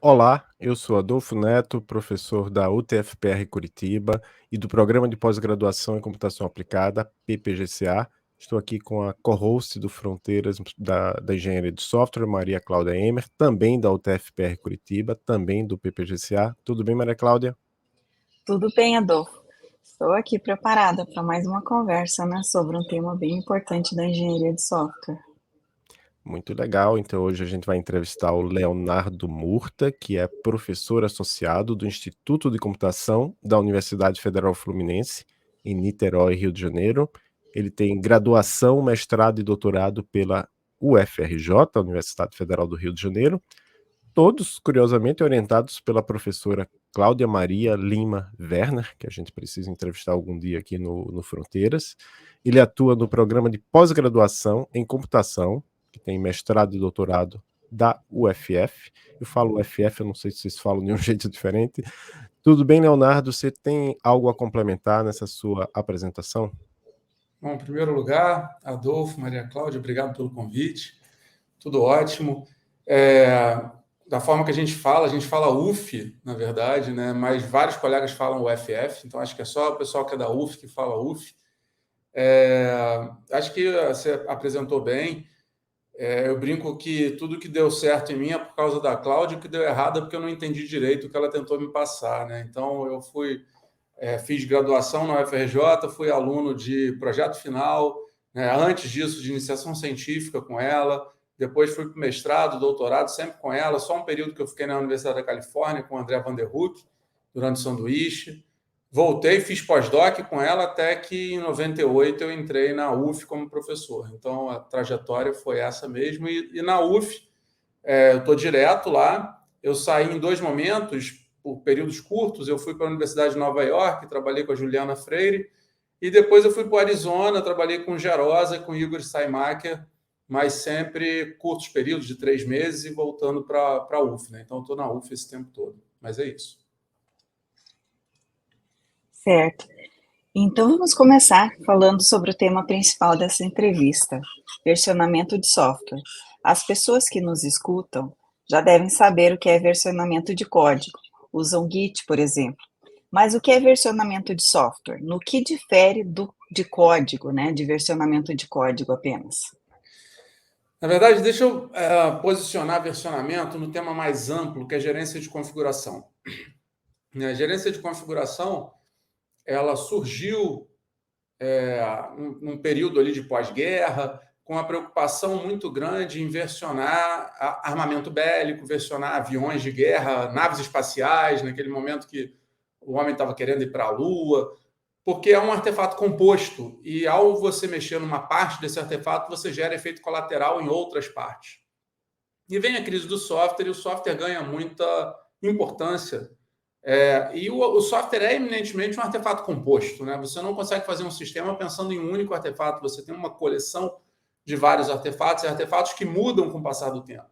Olá, eu sou Adolfo Neto, professor da UTFPR Curitiba e do Programa de Pós-Graduação em Computação Aplicada, PPGCA. Estou aqui com a co-host do Fronteiras da Engenharia de Software, Maria Cláudia Emer, também da UTFPR Curitiba, também do PPGCA. Tudo bem, Maria Cláudia? Tudo bem, Adolfo. Estou aqui preparada para mais uma conversa, né, sobre um tema bem importante da engenharia de software. Muito legal. Então, hoje a gente vai entrevistar o Leonardo Murta, que é professor associado do Instituto de Computação da Universidade Federal Fluminense, em Niterói, Rio de Janeiro. Ele tem graduação, mestrado e doutorado pela UFRJ, Universidade Federal do Rio de Janeiro, todos, curiosamente, orientados pela professora Cláudia Maria Lima Werner, que a gente precisa entrevistar algum dia aqui no Fronteiras. Ele atua no programa de pós-graduação em computação, que tem mestrado e doutorado da UFF. Eu falo UFF, eu não sei se vocês falam de um jeito diferente. Tudo bem, Leonardo? Você tem algo a complementar nessa sua apresentação? Bom, em primeiro lugar, Adolfo, Maria Cláudia, obrigado pelo convite. Tudo ótimo. Da forma que a gente fala UF, na verdade, né? Mas vários colegas falam UFF, então acho que é só o pessoal que é da UF que fala UF. Acho que você apresentou bem. Eu brinco que tudo que deu certo em mim é por causa da Cláudia, o que deu errado é porque eu não entendi direito o que ela tentou me passar, né? Então, eu fiz graduação na UFRJ, fui aluno de projeto final, né? Antes disso, de iniciação científica com ela, depois fui para o mestrado, doutorado, sempre com ela, só um período que eu fiquei na Universidade da Califórnia com o André Van der Hoek, durante o sanduíche. Voltei, fiz pós-doc com ela até que em 98 eu entrei na UF como professor. Então, a trajetória foi essa mesmo. E na UF, eu estou direto lá. Eu saí em dois momentos, por períodos curtos. Eu fui para a Universidade de Nova York, trabalhei com a Juliana Freire. E depois eu fui para o Arizona, trabalhei com Gerosa, com Igor Steinmacher, mas sempre curtos períodos, de 3 meses, e voltando para a UF. Né? Então, eu estou na UF esse tempo todo. Mas é isso. Certo. Então vamos começar falando sobre o tema principal dessa entrevista, versionamento de software. As pessoas que nos escutam já devem saber o que é versionamento de código, usam Git, por exemplo. Mas o que é versionamento de software? No que difere de código, né, de versionamento de código apenas? Na verdade, deixa eu posicionar versionamento no tema mais amplo, que é gerência de configuração. A gerência de configuração, ela surgiu num período ali de pós-guerra, com a preocupação muito grande em versionar armamento bélico, versionar aviões de guerra, naves espaciais, naquele momento que o homem estava querendo ir para a Lua, porque é um artefato composto e ao você mexer numa parte desse artefato, você gera efeito colateral em outras partes. E vem a crise do software e o software ganha muita importância. E o software é eminentemente um artefato composto, né? Você não consegue fazer um sistema pensando em um único artefato, você tem uma coleção de vários artefatos e artefatos que mudam com o passar do tempo.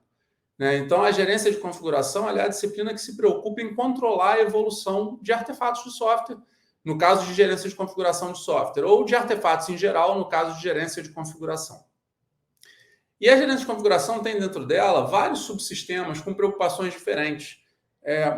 Né? Então, a gerência de configuração é a disciplina que se preocupa em controlar a evolução de artefatos de software, no caso de gerência de configuração de software, ou de artefatos em geral, no caso de gerência de configuração. E a gerência de configuração tem dentro dela vários subsistemas com preocupações diferentes.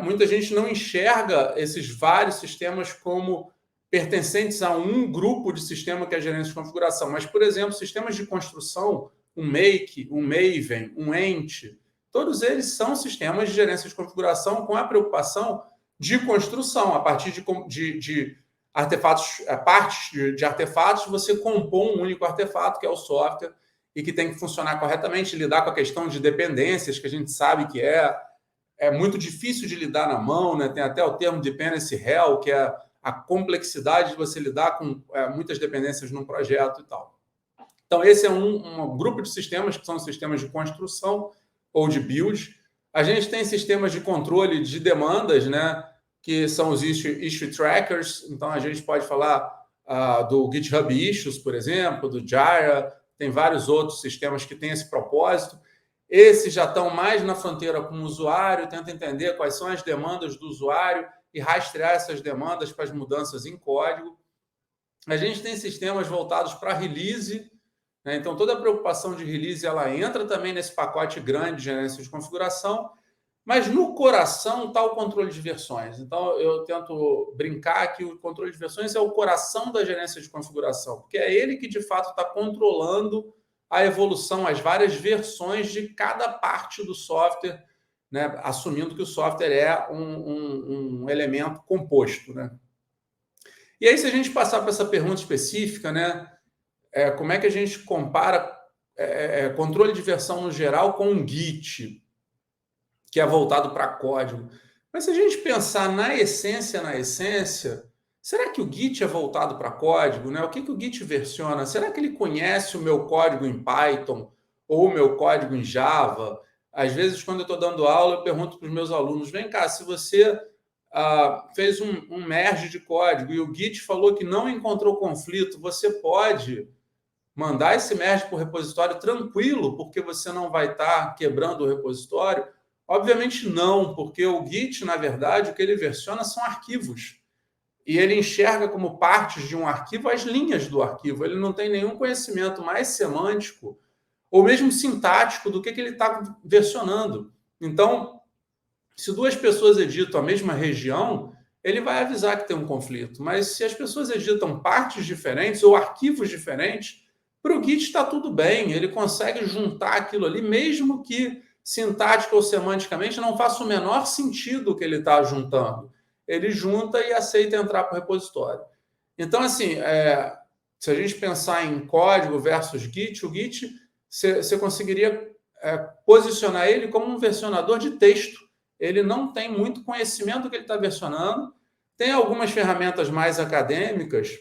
Muita gente não enxerga esses vários sistemas como pertencentes a um grupo de sistema que é a gerência de configuração. Mas, por exemplo, sistemas de construção, um Make, um Maven, um Ent, todos eles são sistemas de gerência de configuração com a preocupação de construção. A partir de artefatos, partes de artefatos, você compõe um único artefato, que é o software, e que tem que funcionar corretamente, lidar com a questão de dependências, que a gente sabe que é muito difícil de lidar na mão, né? Tem até o termo dependency hell, que é a complexidade de você lidar com muitas dependências num projeto e tal. Então, esse é um grupo de sistemas que são sistemas de construção ou de build. A gente tem sistemas de controle de demandas, né? Que são os issue trackers. Então, a gente pode falar do GitHub Issues, por exemplo, do Jira. Tem vários outros sistemas que têm esse propósito. Esses já estão mais na fronteira com o usuário, tenta entender quais são as demandas do usuário e rastrear essas demandas para as mudanças em código. A gente tem sistemas voltados para release, né? Então toda a preocupação de release ela entra também nesse pacote grande de gerência de configuração. Mas no coração está o controle de versões. Então, eu tento brincar que o controle de versões é o coração da gerência de configuração, porque é ele que, de fato, está controlando a evolução, as várias versões de cada parte do software, né? Assumindo que o software é um elemento composto, né? E aí, se a gente passar para essa pergunta específica, né? Como é que a gente compara controle de versão no geral com um Git, que é voltado para código? Mas se a gente pensar na essência, será que o Git é voltado para código, né? O que o Git versiona? Será que ele conhece o meu código em Python ou o meu código em Java? Às vezes, quando eu estou dando aula, eu pergunto para os meus alunos, vem cá, se você fez um merge de código e o Git falou que não encontrou conflito, você pode mandar esse merge para o repositório tranquilo, porque você não vai estar quebrando o repositório? Obviamente não, porque o Git, na verdade, o que ele versiona são arquivos. E ele enxerga como partes de um arquivo as linhas do arquivo. Ele não tem nenhum conhecimento mais semântico ou mesmo sintático do que ele está versionando. Então, se duas pessoas editam a mesma região, ele vai avisar que tem um conflito. Mas se as pessoas editam partes diferentes ou arquivos diferentes, para o Git está tudo bem. Ele consegue juntar aquilo ali, mesmo que sintática ou semanticamente não faça o menor sentido o que ele está juntando. Ele junta e aceita entrar para o repositório. Então, assim, se a gente pensar em código versus Git, o Git, você conseguiria posicionar ele como um versionador de texto. Ele não tem muito conhecimento do que ele está versionando. Tem algumas ferramentas mais acadêmicas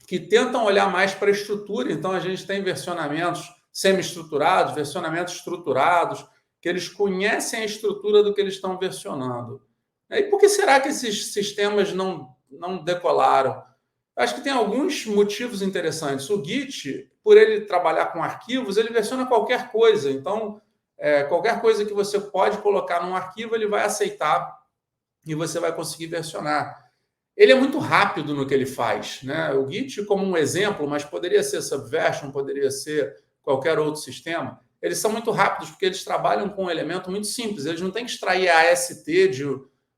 que tentam olhar mais para a estrutura. Então, a gente tem versionamentos semi-estruturados, versionamentos estruturados, que eles conhecem a estrutura do que eles estão versionando. E por que será que esses sistemas não decolaram? Acho que tem alguns motivos interessantes. O Git, por ele trabalhar com arquivos, ele versiona qualquer coisa. Então, qualquer coisa que você pode colocar num arquivo, ele vai aceitar e você vai conseguir versionar. Ele é muito rápido no que ele faz, né? O Git, como um exemplo, mas poderia ser Subversion, poderia ser qualquer outro sistema, eles são muito rápidos porque eles trabalham com um elemento muito simples. Eles não têm que extrair a AST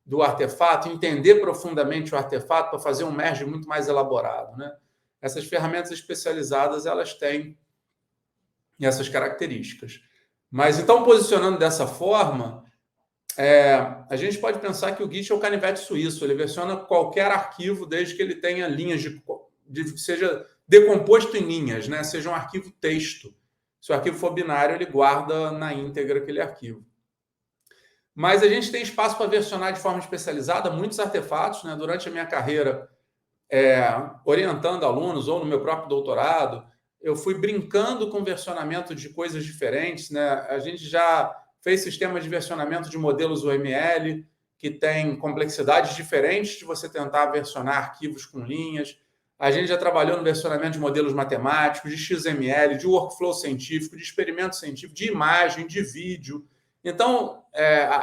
do artefato, entender profundamente o artefato para fazer um merge muito mais elaborado, né? Essas ferramentas especializadas, elas têm essas características. Mas, então, posicionando dessa forma, a gente pode pensar que o Git é o canivete suíço. Ele versiona qualquer arquivo desde que ele tenha linhas seja decomposto em linhas, né? Seja um arquivo texto. Se o arquivo for binário, ele guarda na íntegra aquele arquivo. Mas a gente tem espaço para versionar de forma especializada muitos artefatos, né? Durante a minha carreira, orientando alunos ou no meu próprio doutorado, eu fui brincando com versionamento de coisas diferentes, né? A gente já fez sistemas de versionamento de modelos UML, que tem complexidades diferentes de você tentar versionar arquivos com linhas. A gente já trabalhou no versionamento de modelos matemáticos, de XML, de workflow científico, de experimento científico, de imagem, de vídeo. Então,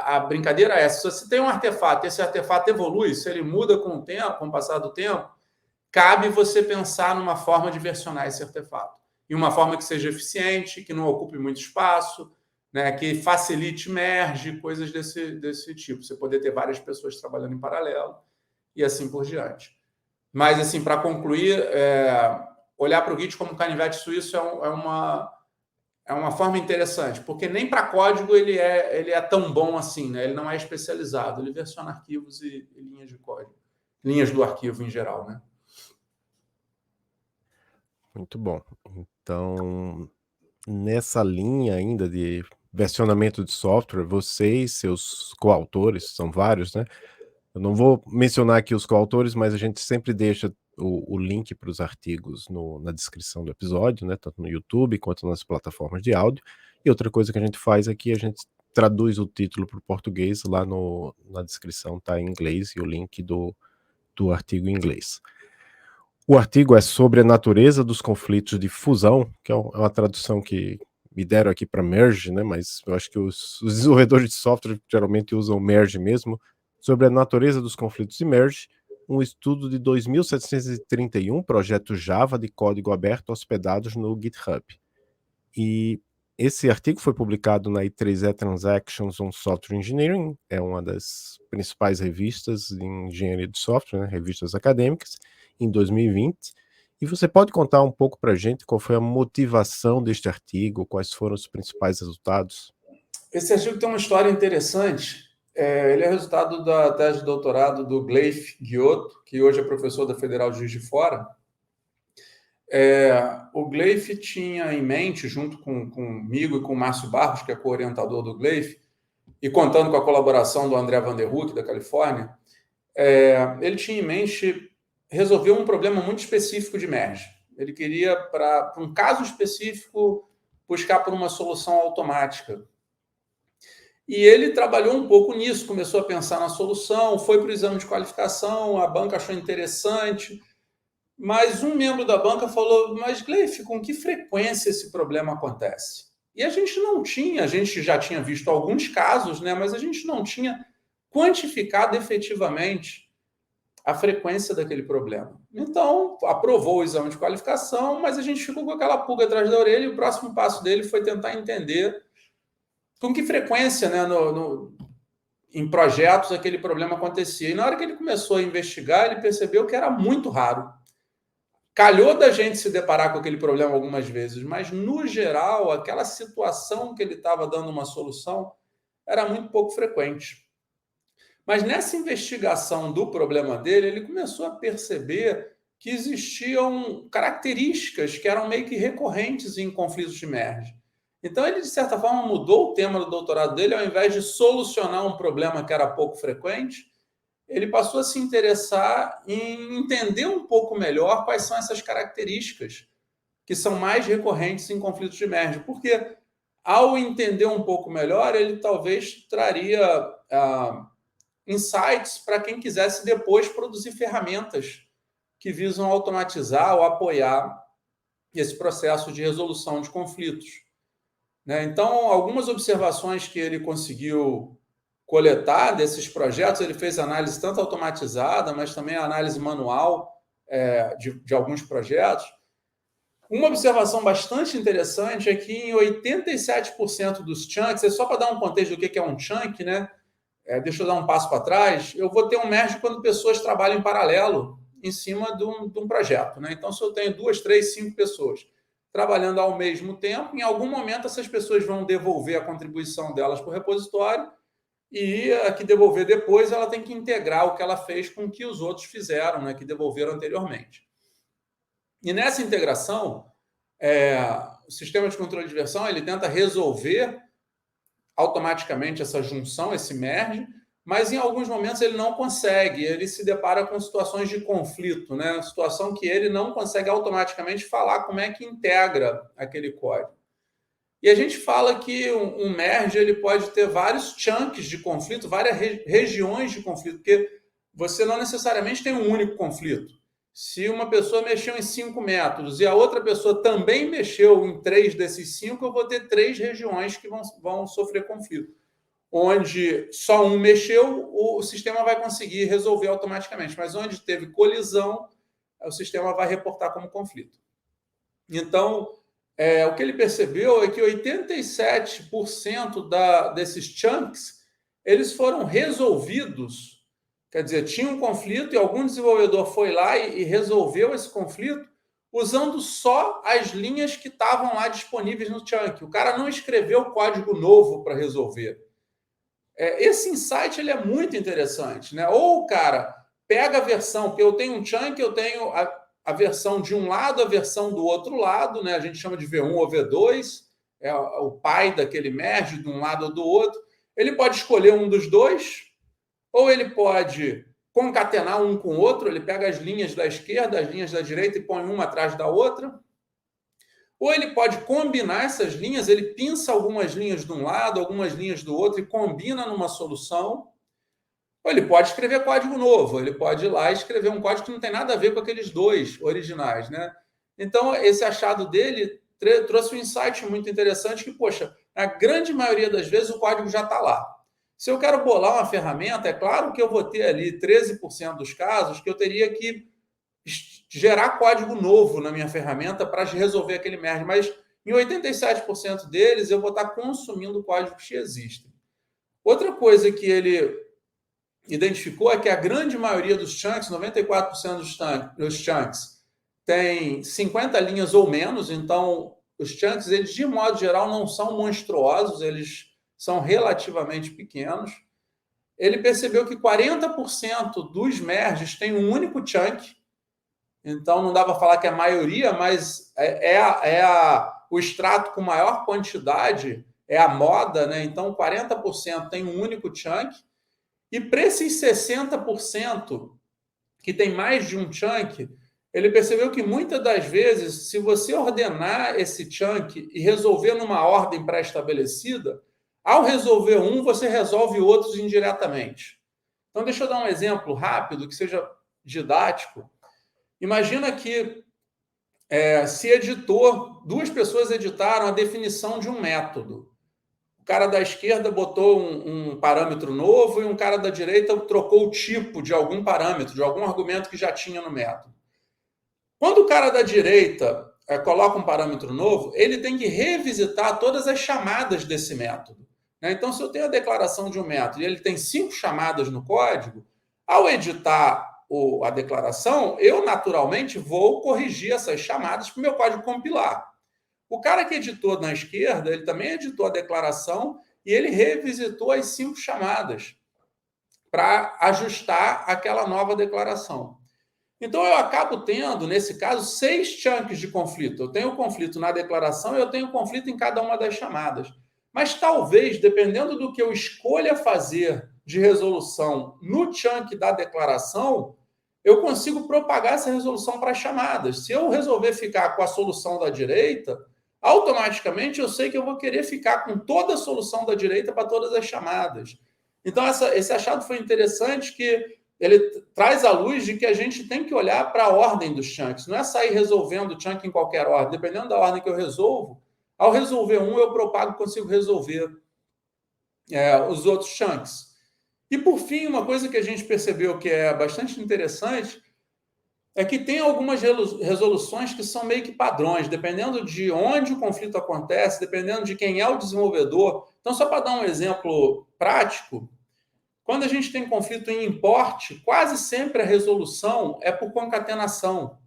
a brincadeira é essa. Se você tem um artefato e esse artefato evolui, se ele muda com o tempo, com o passar do tempo, cabe você pensar numa forma de versionar esse artefato. E uma forma que seja eficiente, que não ocupe muito espaço, né, que facilite merge, coisas desse tipo. Você poder ter várias pessoas trabalhando em paralelo e assim por diante. Mas, assim, para concluir, olhar para o Git como canivete suíço é uma forma interessante, porque nem para código ele é tão bom assim, né? Ele não é especializado, ele versiona arquivos e linhas de código, linhas do arquivo em geral, né? Muito bom. Então, nessa linha ainda de versionamento de software, você e seus coautores, são vários, né? Eu não vou mencionar aqui os coautores, mas a gente sempre deixa o link para os artigos na descrição do episódio, né? Tanto no YouTube quanto nas plataformas de áudio. E outra coisa que a gente faz aqui, a gente traduz o título para o português, lá na descrição está em inglês e o link do artigo em inglês. O artigo é sobre a natureza dos conflitos de fusão, que é uma tradução que me deram aqui para merge, né? Mas eu acho que os desenvolvedores de software geralmente usam merge mesmo, sobre a natureza dos conflitos de merge, um estudo de 2731 projetos Java de código aberto hospedados no GitHub. E Esse artigo foi publicado na I3E Transactions on Software Engineering, é uma das principais revistas de engenharia de software, né, revistas acadêmicas, em 2020. E você pode contar um pouco para a gente qual foi a motivação deste artigo, quais foram os principais resultados? Esse artigo tem uma história interessante. Ele é resultado da tese de doutorado do Gleif Guiotto, que hoje é professor da Federal de Juiz de Fora. O Gleif tinha em mente, junto comigo e com o Márcio Barros, que é co-orientador do Gleif, e contando com a colaboração do André Van der Hoek, da Califórnia, ele tinha em mente resolver um problema muito específico de merge. Ele queria, para um caso específico, buscar por uma solução automática. E ele trabalhou um pouco nisso, começou a pensar na solução, foi para o exame de qualificação, a banca achou interessante, mas um membro da banca falou, mas Gleif, com que frequência esse problema acontece? E a gente já tinha visto alguns casos, né, mas a gente não tinha quantificado efetivamente a frequência daquele problema. Então, aprovou o exame de qualificação, mas a gente ficou com aquela pulga atrás da orelha e o próximo passo dele foi tentar entender com que frequência, né, em projetos aquele problema acontecia. E na hora que ele começou a investigar, ele percebeu que era muito raro. Calhou da gente se deparar com aquele problema algumas vezes, mas, no geral, aquela situação que ele estava dando uma solução era muito pouco frequente. Mas nessa investigação do problema dele, ele começou a perceber que existiam características que eram meio que recorrentes em conflitos de merge. Então, ele, de certa forma, mudou o tema do doutorado dele, ao invés de solucionar um problema que era pouco frequente, ele passou a se interessar em entender um pouco melhor quais são essas características que são mais recorrentes em conflitos de merge. Porque, ao entender um pouco melhor, ele talvez traria insights para quem quisesse depois produzir ferramentas que visam automatizar ou apoiar esse processo de resolução de conflitos. Então, algumas observações que ele conseguiu coletar desses projetos, ele fez análise tanto automatizada, mas também análise manual de alguns projetos. Uma observação bastante interessante é que em 87% dos chunks, só para dar um contexto do que é um chunk, né? Deixa eu dar um passo para trás, eu vou ter um merge quando pessoas trabalham em paralelo em cima de um projeto. Né? Então, se eu tenho 2, 3, 5 pessoas trabalhando ao mesmo tempo, em algum momento essas pessoas vão devolver a contribuição delas para o repositório e a que devolver depois ela tem que integrar o que ela fez com o que os outros fizeram, né, que devolveram anteriormente. E nessa integração, o sistema de controle de versão ele tenta resolver automaticamente essa junção, esse merge, mas em alguns momentos ele não consegue, ele se depara com situações de conflito, né? Situação que ele não consegue automaticamente falar como é que integra aquele código. E a gente fala que um merge ele pode ter vários chunks de conflito, várias regiões de conflito, porque você não necessariamente tem um único conflito. Se uma pessoa mexeu em 5 métodos e a outra pessoa também mexeu em 3 desses 5, eu vou ter 3 regiões que vão sofrer conflito. Onde só um mexeu, o sistema vai conseguir resolver automaticamente. Mas onde teve colisão, o sistema vai reportar como conflito. Então, o que ele percebeu é que 87% desses chunks eles foram resolvidos. Quer dizer, tinha um conflito e algum desenvolvedor foi lá e resolveu esse conflito usando só as linhas que estavam lá disponíveis no chunk. O cara não escreveu código novo para resolver. Esse insight ele é muito interessante. Né? Ou o cara pega a versão, porque eu tenho um chunk, eu tenho a versão de um lado, a versão do outro lado, né? A gente chama de V1 ou V2, é o pai daquele merge de um lado ou do outro. Ele pode escolher um dos dois, ou ele pode concatenar um com o outro, ele pega as linhas da esquerda, as linhas da direita e põe uma atrás da outra. Ou ele pode combinar essas linhas, ele pinça algumas linhas de um lado, algumas linhas do outro e combina numa solução. Ou ele pode escrever código novo, ele pode ir lá e escrever um código que não tem nada a ver com aqueles dois originais. Né? Então, esse achado dele trouxe um insight muito interessante que, poxa, na grande maioria das vezes o código já está lá. Se eu quero bolar uma ferramenta, é claro que eu vou ter ali 13% dos casos que eu teria que gerar código novo na minha ferramenta para resolver aquele merge, mas em 87% deles eu vou estar consumindo códigos que existem. Outra coisa que ele identificou é que a grande maioria dos chunks, 94% dos chunks, tem 50 linhas ou menos, então os chunks, eles de modo geral não são monstruosos, eles são relativamente pequenos. Ele percebeu que 40% dos merges tem um único chunk, então não dá para falar que é a maioria, mas o extrato com maior quantidade é a moda, né? Então 40% tem um único chunk, e para esses 60% que tem mais de um chunk, ele percebeu que muitas das vezes, se você ordenar esse chunk e resolver numa ordem pré-estabelecida, ao resolver um, você resolve outros indiretamente. Então, deixa eu dar um exemplo rápido, que seja didático. Imagina que duas pessoas editaram a definição de um método. O cara da esquerda botou um parâmetro novo e um cara da direita trocou o tipo de algum parâmetro, de algum argumento que já tinha no método. Quando o cara da direita coloca um parâmetro novo, ele tem que revisitar todas as chamadas desse método. Então, se eu tenho a declaração de um método e ele tem 5 chamadas no código, ao editar a declaração, eu naturalmente vou corrigir essas chamadas para o meu código compilar. O cara que editou na esquerda, ele também editou a declaração e ele revisitou as 5 chamadas para ajustar aquela nova declaração. Então, eu acabo tendo, nesse caso, 6 chunks de conflito. Eu tenho conflito na declaração e eu tenho conflito em cada uma das chamadas. Mas talvez, dependendo do que eu escolha fazer de resolução no chunk da declaração, eu consigo propagar essa resolução para as chamadas. Se eu resolver ficar com a solução da direita, automaticamente eu sei que eu vou querer ficar com toda a solução da direita para todas as chamadas. Então, esse achado foi interessante, que ele traz à luz de que a gente tem que olhar para a ordem dos chunks. Não é sair resolvendo o chunk em qualquer ordem. Dependendo da ordem que eu resolvo, ao resolver um, eu propago e consigo resolver os outros chunks. E, por fim, uma coisa que a gente percebeu que é bastante interessante é que tem algumas resoluções que são meio que padrões, dependendo de onde o conflito acontece, dependendo de quem é o desenvolvedor. Então, só para dar um exemplo prático, quando a gente tem conflito em import, quase sempre a resolução é por concatenação.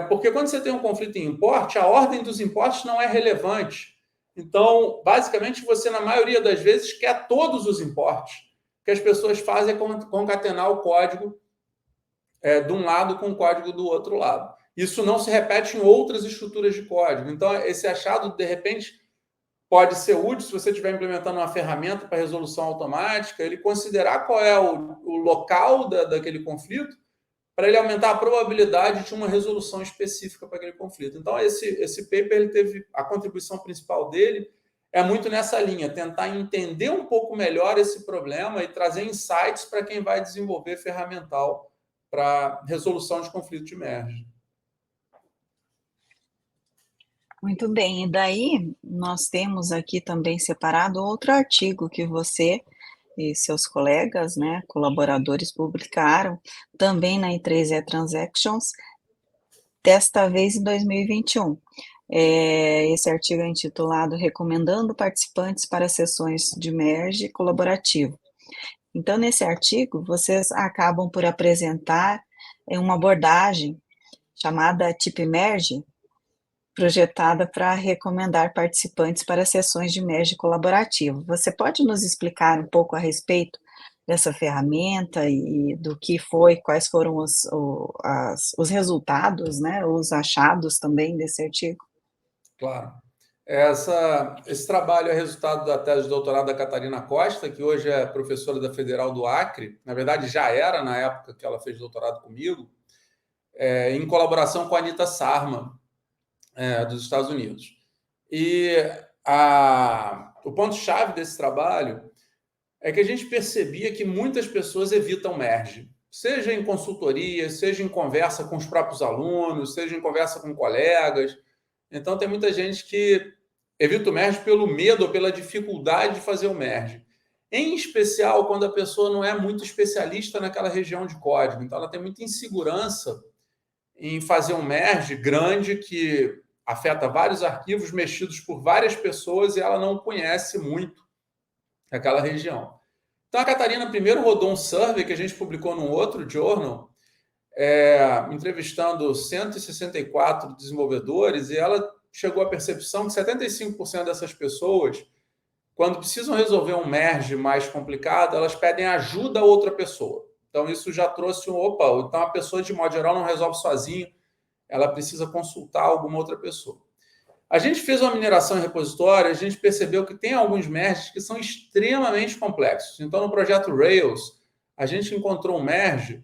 Porque quando você tem um conflito em import, a ordem dos imports não é relevante. Então, basicamente, você, na maioria das vezes, quer todos os imports. O que as pessoas fazem é concatenar o código de um lado com o código do outro lado. Isso não se repete em outras estruturas de código. Então, esse achado, de repente, pode ser útil se você estiver implementando uma ferramenta para resolução automática, ele considerar qual é o local daquele conflito, para ele aumentar a probabilidade de uma resolução específica para aquele conflito. Então, esse paper, ele teve a contribuição principal dele é muito nessa linha, tentar entender um pouco melhor esse problema e trazer insights para quem vai desenvolver ferramental para resolução de conflito de merge. Muito bem, e daí nós temos aqui também separado outro artigo que você e seus colegas, né, colaboradores publicaram, também na I3E Transactions, desta vez em 2021. Esse artigo é intitulado Recomendando Participantes para Sessões de Merge Colaborativo. Então, nesse artigo, vocês acabam por apresentar uma abordagem chamada Tip Merge, projetada para recomendar participantes para sessões de merge colaborativo. Você pode nos explicar um pouco a respeito dessa ferramenta e do que foi, quais foram os resultados, né, os achados também desse artigo? Claro. Esse trabalho é resultado da tese de doutorado da Catarina Costa, que hoje é professora da Federal do Acre, na verdade já era na época que ela fez doutorado comigo, em colaboração com a Anita Sarma, dos Estados Unidos. E o ponto-chave desse trabalho é que a gente percebia que muitas pessoas evitam merge, seja em consultoria, seja em conversa com os próprios alunos, seja em conversa com colegas. Então, tem muita gente que evita o merge pelo medo ou pela dificuldade de fazer o merge. Em especial, quando a pessoa não é muito especialista naquela região de código. Então, ela tem muita insegurança em fazer um merge grande que afeta vários arquivos mexidos por várias pessoas e ela não conhece muito aquela região. Então, a Catarina primeiro rodou um survey que a gente publicou num outro journal, entrevistando 164 desenvolvedores, e ela chegou à percepção que 75% dessas pessoas, quando precisam resolver um merge mais complicado, elas pedem ajuda a outra pessoa. Então, isso já trouxe então a pessoa, de modo geral, não resolve sozinho, ela precisa consultar alguma outra pessoa. A gente fez uma mineração em repositório, a gente percebeu que tem alguns merges que são extremamente complexos. Então, no projeto Rails, a gente encontrou um merge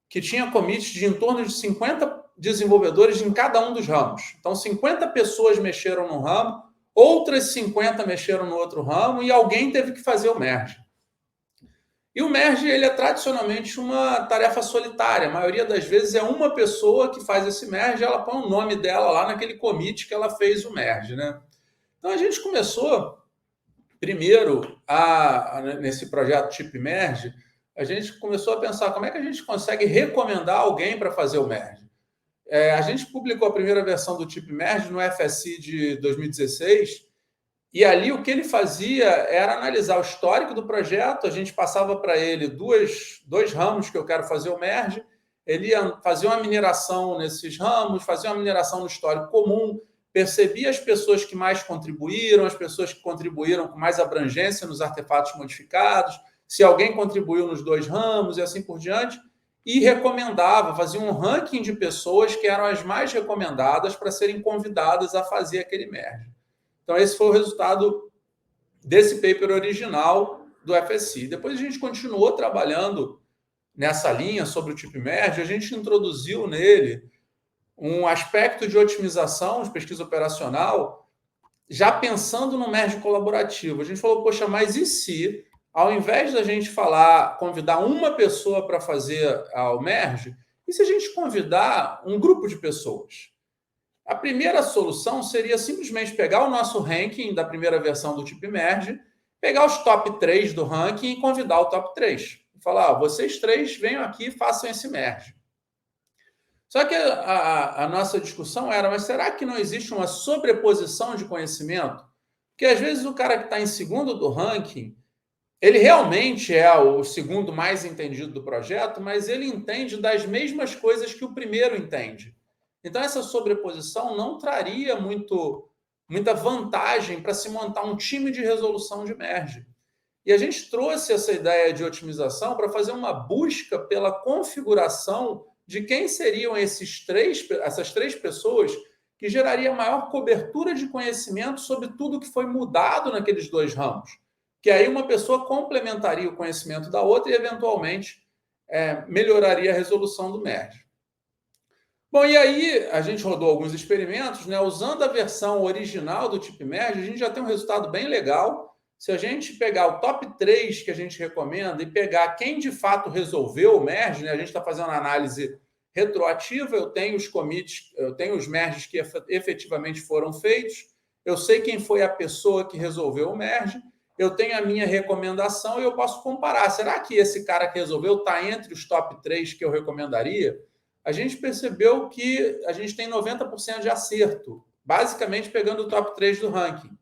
que tinha commits de em torno de 50 desenvolvedores em cada um dos ramos. Então, 50 pessoas mexeram no ramo, outras 50 mexeram no outro ramo e alguém teve que fazer o merge. E o merge, ele é tradicionalmente uma tarefa solitária. A maioria das vezes é uma pessoa que faz esse merge, ela põe o nome dela lá naquele commit que ela fez o merge, né? Então, a gente começou, primeiro, nesse projeto Tip Merge, a gente começou a pensar como é que a gente consegue recomendar alguém para fazer o merge. A gente publicou a primeira versão do Tip Merge no FSI de 2016, e ali o que ele fazia era analisar o histórico do projeto, a gente passava para ele dois ramos que eu quero fazer o merge, ele ia fazer uma mineração nesses ramos, fazia uma mineração no histórico comum, percebia as pessoas que mais contribuíram, as pessoas que contribuíram com mais abrangência nos artefatos modificados, se alguém contribuiu nos 2 ramos e assim por diante, e recomendava, fazia um ranking de pessoas que eram as mais recomendadas para serem convidadas a fazer aquele merge. Então, esse foi o resultado desse paper original do FSI. Depois a gente continuou trabalhando nessa linha sobre o Tip Merge, a gente introduziu nele um aspecto de otimização, de pesquisa operacional, já pensando no merge colaborativo. A gente falou, poxa, mas e se, ao invés da gente convidar uma pessoa para fazer o merge, e se a gente convidar um grupo de pessoas? A primeira solução seria simplesmente pegar o nosso ranking da primeira versão do Tip Merge, pegar os top 3 do ranking e convidar o top 3. E falar, vocês 3 venham aqui e façam esse merge. Só que a nossa discussão era, mas será que não existe uma sobreposição de conhecimento? Porque às vezes o cara que está em segundo do ranking, ele realmente é o segundo mais entendido do projeto, mas ele entende das mesmas coisas que o primeiro entende. Então, essa sobreposição não traria muita vantagem para se montar um time de resolução de merge. E a gente trouxe essa ideia de otimização para fazer uma busca pela configuração de quem seriam essas 3 pessoas que geraria maior cobertura de conhecimento sobre tudo que foi mudado naqueles 2 ramos. Que aí uma pessoa complementaria o conhecimento da outra e, eventualmente, melhoraria a resolução do merge. Bom, e aí a gente rodou alguns experimentos, né? Usando a versão original do Tip Merge, a gente já tem um resultado bem legal. Se a gente pegar o top 3 que a gente recomenda e pegar quem de fato resolveu o merge, né? A gente está fazendo uma análise retroativa, eu tenho os commits, eu tenho os merges que efetivamente foram feitos, eu sei quem foi a pessoa que resolveu o merge, eu tenho a minha recomendação e eu posso comparar. Será que esse cara que resolveu está entre os top 3 que eu recomendaria? A gente percebeu que a gente tem 90% de acerto, basicamente pegando o top 3 do ranking.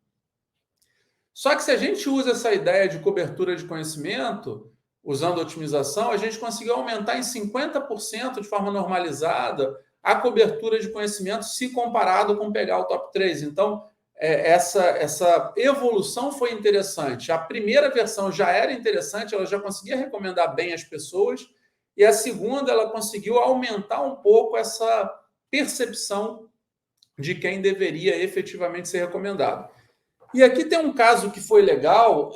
Só que se a gente usa essa ideia de cobertura de conhecimento, usando otimização, a gente conseguiu aumentar em 50% de forma normalizada a cobertura de conhecimento se comparado com pegar o top 3. Então, essa evolução foi interessante. A primeira versão já era interessante, ela já conseguia recomendar bem as pessoas, e a segunda, ela conseguiu aumentar um pouco essa percepção de quem deveria efetivamente ser recomendado. E aqui tem um caso que foi legal,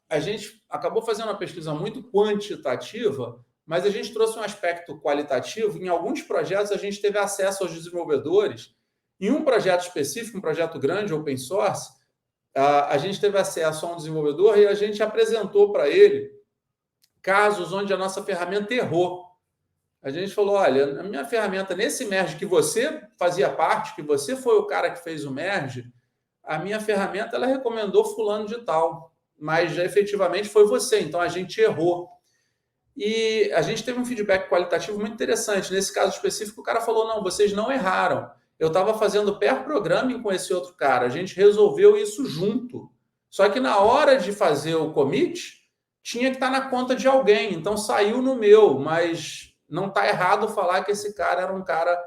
a gente acabou fazendo uma pesquisa muito quantitativa, mas a gente trouxe um aspecto qualitativo. Em alguns projetos, a gente teve acesso aos desenvolvedores. Em um projeto específico, um projeto grande, open source, a gente teve acesso a um desenvolvedor e a gente apresentou para ele casos onde a nossa ferramenta errou. A gente falou, olha, a minha ferramenta, nesse merge que você fazia parte, que você foi o cara que fez o merge, a minha ferramenta ela recomendou fulano de tal, mas já efetivamente foi você, então a gente errou. E a gente teve um feedback qualitativo muito interessante. Nesse caso específico, o cara falou, não, vocês não erraram. eu estava fazendo pair programming com esse outro cara, a gente resolveu isso junto. Só que na hora de fazer o commit, tinha que estar na conta de alguém, então saiu no meu, mas não está errado falar que esse cara era um cara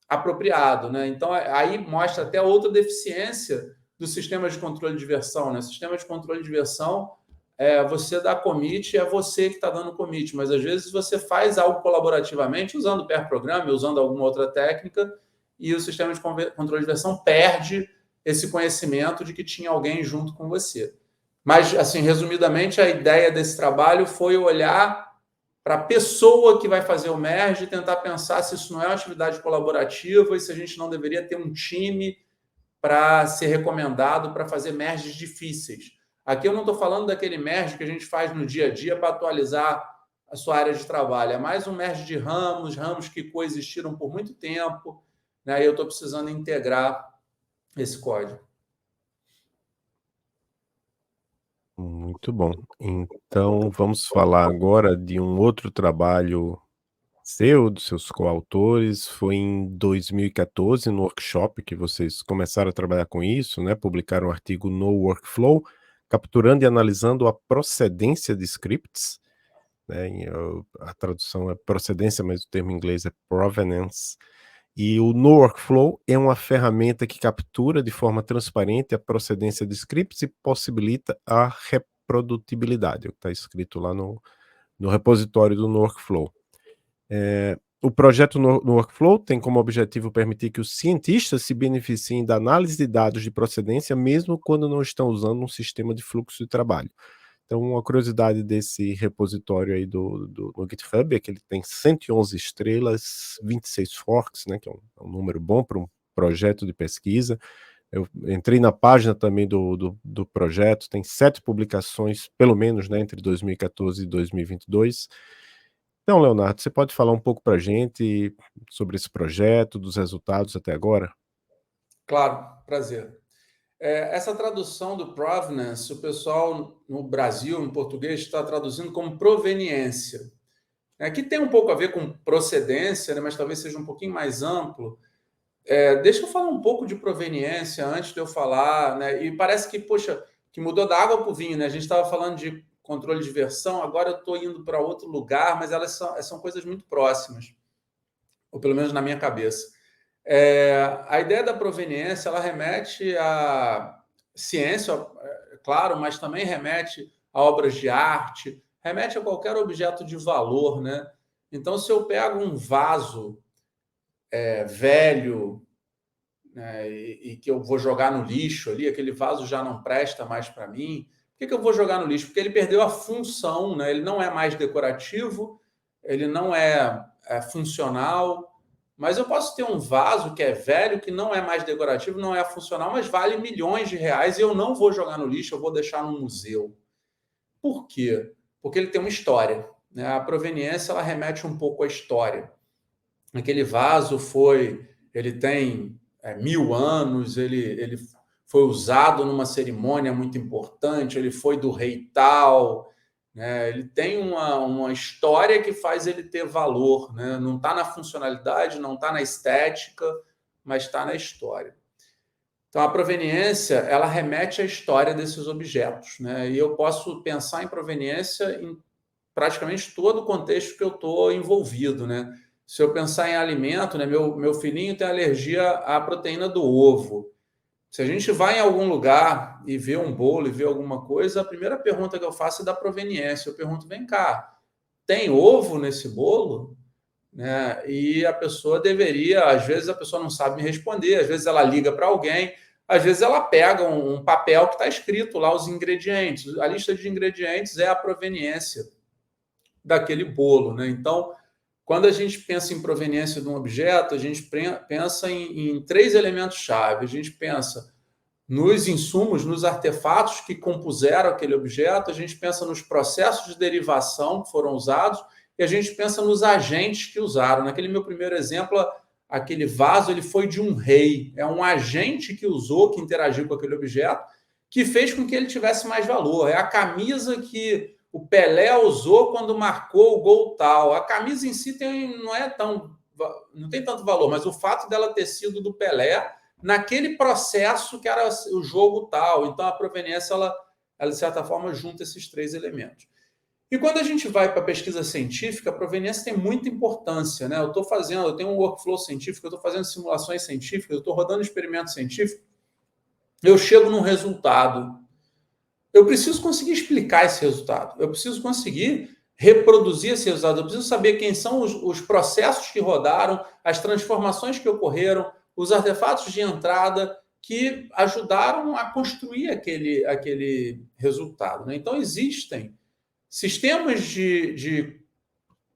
apropriado, né? Então aí mostra até outra deficiência do sistema de controle de versão, né? O sistema de controle de versão você dá commit, é você que está dando commit, mas às vezes você faz algo colaborativamente usando pair programming, usando alguma outra técnica, e o sistema de controle de versão perde esse conhecimento de que tinha alguém junto com você. Mas, assim, resumidamente, a ideia desse trabalho foi olhar para a pessoa que vai fazer o merge e tentar pensar se isso não é uma atividade colaborativa e se a gente não deveria ter um time para ser recomendado para fazer merges difíceis. Aqui eu não estou falando daquele merge que a gente faz no dia a dia para atualizar a sua área de trabalho. É mais um merge de ramos que coexistiram por muito tempo, né? E eu estou precisando integrar esse código. Muito bom. Então, vamos falar agora de um outro trabalho seu, dos seus coautores. Foi em 2014, no workshop, que vocês começaram a trabalhar com isso, né? Publicaram um artigo no Workflow, capturando e analisando a procedência de scripts, né? A tradução é procedência, mas o termo em inglês é provenance. E o No Workflow é uma ferramenta que captura de forma transparente a procedência de scripts e possibilita a reprodutibilidade, é o que está escrito lá no repositório do No Workflow. O projeto no Workflow tem como objetivo permitir que os cientistas se beneficiem da análise de dados de procedência, mesmo quando não estão usando um sistema de fluxo de trabalho. Então, uma curiosidade desse repositório aí no GitHub é que ele tem 111 estrelas, 26 forks, né, que é um número bom para um projeto de pesquisa. Eu entrei na página também do projeto, tem 7 publicações, pelo menos, né, entre 2014 e 2022. Então, Leonardo, você pode falar um pouco para a gente sobre esse projeto, dos resultados até agora? Claro, prazer. Essa tradução do provenance, o pessoal no Brasil, em português, está traduzindo como proveniência. Que tem um pouco a ver com procedência, né, mas talvez seja um pouquinho mais amplo. Deixa eu falar um pouco de proveniência antes de eu falar, né? E parece que, poxa, que mudou da água para o vinho, né? A gente estava falando de controle de versão, agora eu estou indo para outro lugar, mas elas são coisas muito próximas, ou pelo menos na minha cabeça. A ideia da proveniência, ela remete à ciência, claro, mas também remete a obras de arte, remete a qualquer objeto de valor, né? Então, se eu pego um vaso velho, né, e que eu vou jogar no lixo ali, aquele vaso já não presta mais para mim, por que eu vou jogar no lixo? Porque ele perdeu a função, né? Ele não é mais decorativo, ele não é funcional. Mas eu posso ter um vaso que é velho, que não é mais decorativo, não é funcional, mas vale milhões de reais e eu não vou jogar no lixo, eu vou deixar no museu. Por quê? Porque ele tem uma história, né? A proveniência, ela remete um pouco à história. Aquele vaso ele tem 1000 anos, ele foi usado numa cerimônia muito importante, ele foi do rei tal, né? Ele tem uma história que faz ele ter valor, né? Não está na funcionalidade, não está na estética, mas está na história. Então, a proveniência, ela remete à história desses objetos, né? E eu posso pensar em proveniência em praticamente todo o contexto que eu estou envolvido, né? Se eu pensar em alimento, né? Meu filhinho tem alergia à proteína do ovo. Se a gente vai em algum lugar e vê um bolo e vê alguma coisa, a primeira pergunta que eu faço é da proveniência. Eu pergunto, vem cá, tem ovo nesse bolo? Né? E a pessoa deveria, às vezes a pessoa não sabe me responder, às vezes ela liga para alguém, às vezes ela pega um papel que está escrito lá os ingredientes. A lista de ingredientes é a proveniência daquele bolo, né? Então, quando a gente pensa em proveniência de um objeto, a gente pensa em 3 elementos-chave. A gente pensa nos insumos, nos artefatos que compuseram aquele objeto, a gente pensa nos processos de derivação que foram usados e a gente pensa nos agentes que usaram. Naquele meu primeiro exemplo, aquele vaso ele foi de um rei. É um agente que usou, que interagiu com aquele objeto, que fez com que ele tivesse mais valor. É a camisa que o Pelé usou quando marcou o gol tal. A camisa em si não é tão valor, mas o fato dela ter sido do Pelé naquele processo que era o jogo tal. Então, a proveniência, ela de certa forma, junta esses 3 elementos. E quando a gente vai para a pesquisa científica, a proveniência tem muita importância, né? Eu tenho um workflow científico, eu estou fazendo simulações científicas, eu estou rodando experimentos científicos, eu chego num resultado. Eu preciso conseguir explicar esse resultado, eu preciso conseguir reproduzir esse resultado, eu preciso saber quem são os processos que rodaram, as transformações que ocorreram, os artefatos de entrada que ajudaram a construir aquele resultado, né? Então, existem sistemas de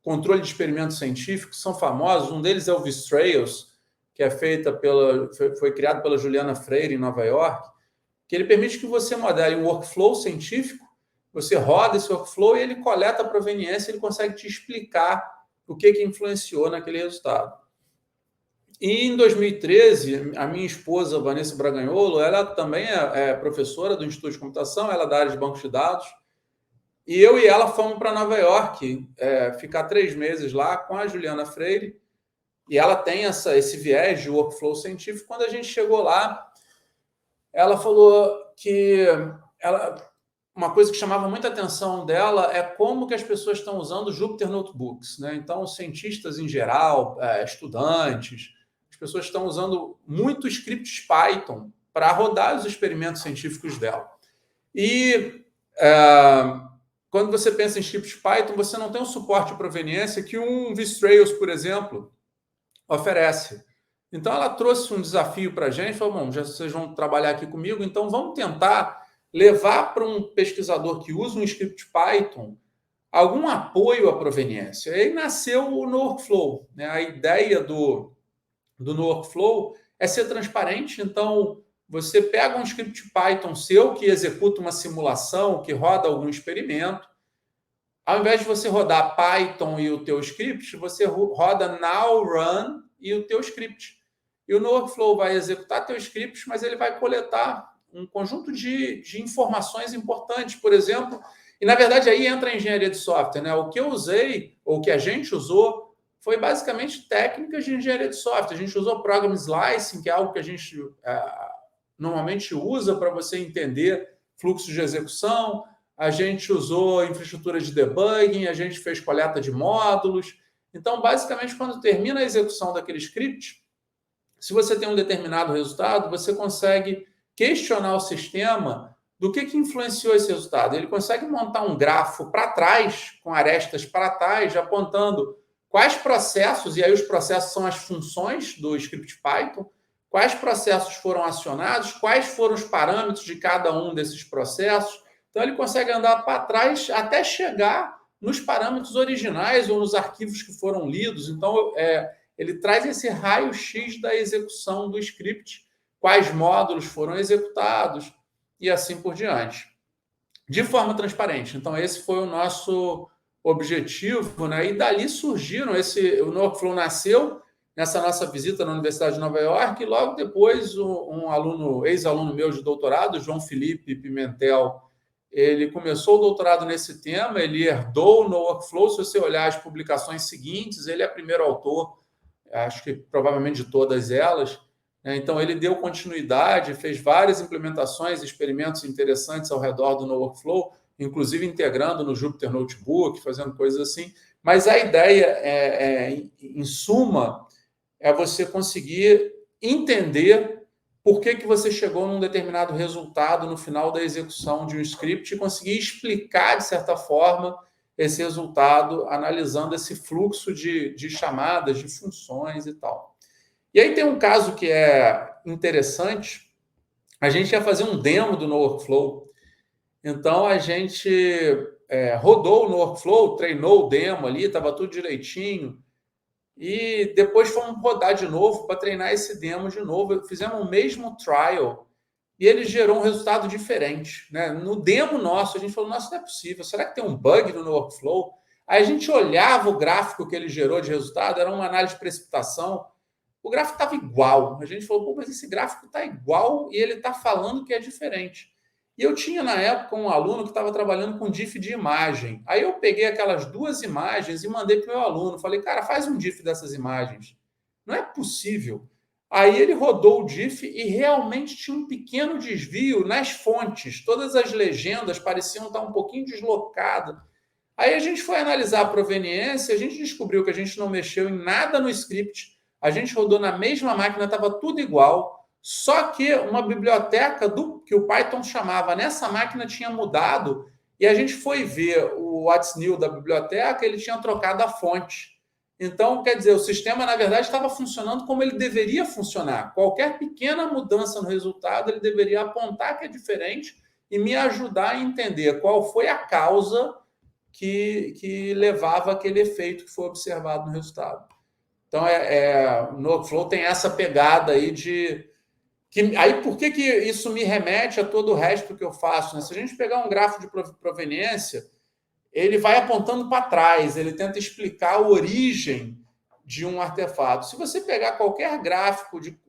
controle de experimentos científicos, são famosos. Um deles é o V-Trails, que foi criado pela Juliana Freire em Nova York, que ele permite que você modele um workflow científico, você roda esse workflow e ele coleta a proveniência, ele consegue te explicar o que influenciou naquele resultado. E em 2013, a minha esposa, Vanessa Braganholo, ela também é professora do Instituto de Computação, ela é da área de bancos de dados, e eu e ela fomos para Nova York ficar 3 meses lá com a Juliana Freire, e ela tem esse viés de workflow científico. Quando a gente chegou lá, ela falou que uma coisa que chamava muita atenção dela é como que as pessoas estão usando Jupyter Notebooks, né? Então, os cientistas em geral, estudantes, as pessoas estão usando muito scripts Python para rodar os experimentos científicos dela. E quando você pensa em scripts Python, você não tem o suporte de proveniência que um V-Trails, por exemplo, oferece. Então, ela trouxe um desafio para a gente, falou, bom, já vocês vão trabalhar aqui comigo, então vamos tentar levar para um pesquisador que usa um script Python algum apoio à proveniência. E aí nasceu o NoWorkflow, né? A ideia do NoWorkflow é ser transparente. Então, você pega um script Python seu que executa uma simulação, que roda algum experimento. Ao invés de você rodar Python e o teu script, você roda now, run e o teu script. E o NoWorkflow vai executar teu script, mas ele vai coletar um conjunto de informações importantes, por exemplo. E, na verdade, aí entra a engenharia de software, né? O que eu usei, ou o que a gente usou, foi basicamente técnicas de engenharia de software. A gente usou Program Slicing, que é algo que a gente normalmente usa para você entender fluxo de execução. A gente usou infraestrutura de debugging, a gente fez coleta de módulos. Então, basicamente, quando termina a execução daquele script, se você tem um determinado resultado, você consegue questionar o sistema do que influenciou esse resultado. Ele consegue montar um grafo para trás, com arestas para trás, apontando quais processos, e aí os processos são as funções do script Python, quais processos foram acionados, quais foram os parâmetros de cada um desses processos. Então, ele consegue andar para trás até chegar nos parâmetros originais ou nos arquivos que foram lidos. Então, ele traz esse raio-x da execução do script, quais módulos foram executados e assim por diante, de forma transparente. Então, esse foi o nosso objetivo, né? E dali surgiram, o NoWorkflow nasceu nessa nossa visita na Universidade de Nova York, e logo depois um ex-aluno meu de doutorado, João Felipe Pimentel, ele começou o doutorado nesse tema, ele herdou o NoWorkflow. Se você olhar as publicações seguintes, ele é o primeiro autor, acho que provavelmente de todas elas. Então, ele deu continuidade, fez várias implementações, experimentos interessantes ao redor do NoWorkflow, inclusive integrando no Jupyter Notebook, fazendo coisas assim. Mas a ideia, em suma, é você conseguir entender por que você chegou num determinado resultado no final da execução de um script e conseguir explicar, de certa forma, esse resultado, analisando esse fluxo de chamadas, de funções e tal. E aí tem um caso que é interessante. A gente ia fazer um demo do NoWorkflow. Então, a gente rodou o NoWorkflow, treinou o demo ali, estava tudo direitinho. E depois fomos rodar de novo para treinar esse demo de novo. Fizemos o mesmo trial e ele gerou um resultado diferente, né? No demo nosso, a gente falou, nossa, não é possível. Será que tem um bug no NoWorkflow? Aí a gente olhava o gráfico que ele gerou de resultado, era uma análise de precipitação. O gráfico estava igual. A gente falou, pô, mas esse gráfico está igual e ele está falando que é diferente. E eu tinha, na época, um aluno que estava trabalhando com diff de imagem. Aí eu peguei aquelas 2 imagens e mandei para o meu aluno. Falei, cara, faz um diff dessas imagens. Não é possível. Aí ele rodou o diff e realmente tinha um pequeno desvio nas fontes. Todas as legendas pareciam estar um pouquinho deslocadas. Aí a gente foi analisar a proveniência, a gente descobriu que a gente não mexeu em nada no script, a gente rodou na mesma máquina, estava tudo igual, só que uma biblioteca que o Python chamava nessa máquina tinha mudado, e a gente foi ver o what's new da biblioteca, ele tinha trocado a fonte. Então, quer dizer, o sistema, na verdade, estava funcionando como ele deveria funcionar. Qualquer pequena mudança no resultado, ele deveria apontar que é diferente e me ajudar a entender qual foi a causa que levava aquele efeito que foi observado no resultado. Então, no Workflow tem essa pegada aí de... Aí, por que isso me remete a todo o resto que eu faço? Né? Se a gente pegar um grafo de proveniência, ele vai apontando para trás, ele tenta explicar a origem de um artefato. Se você pegar qualquer grafo de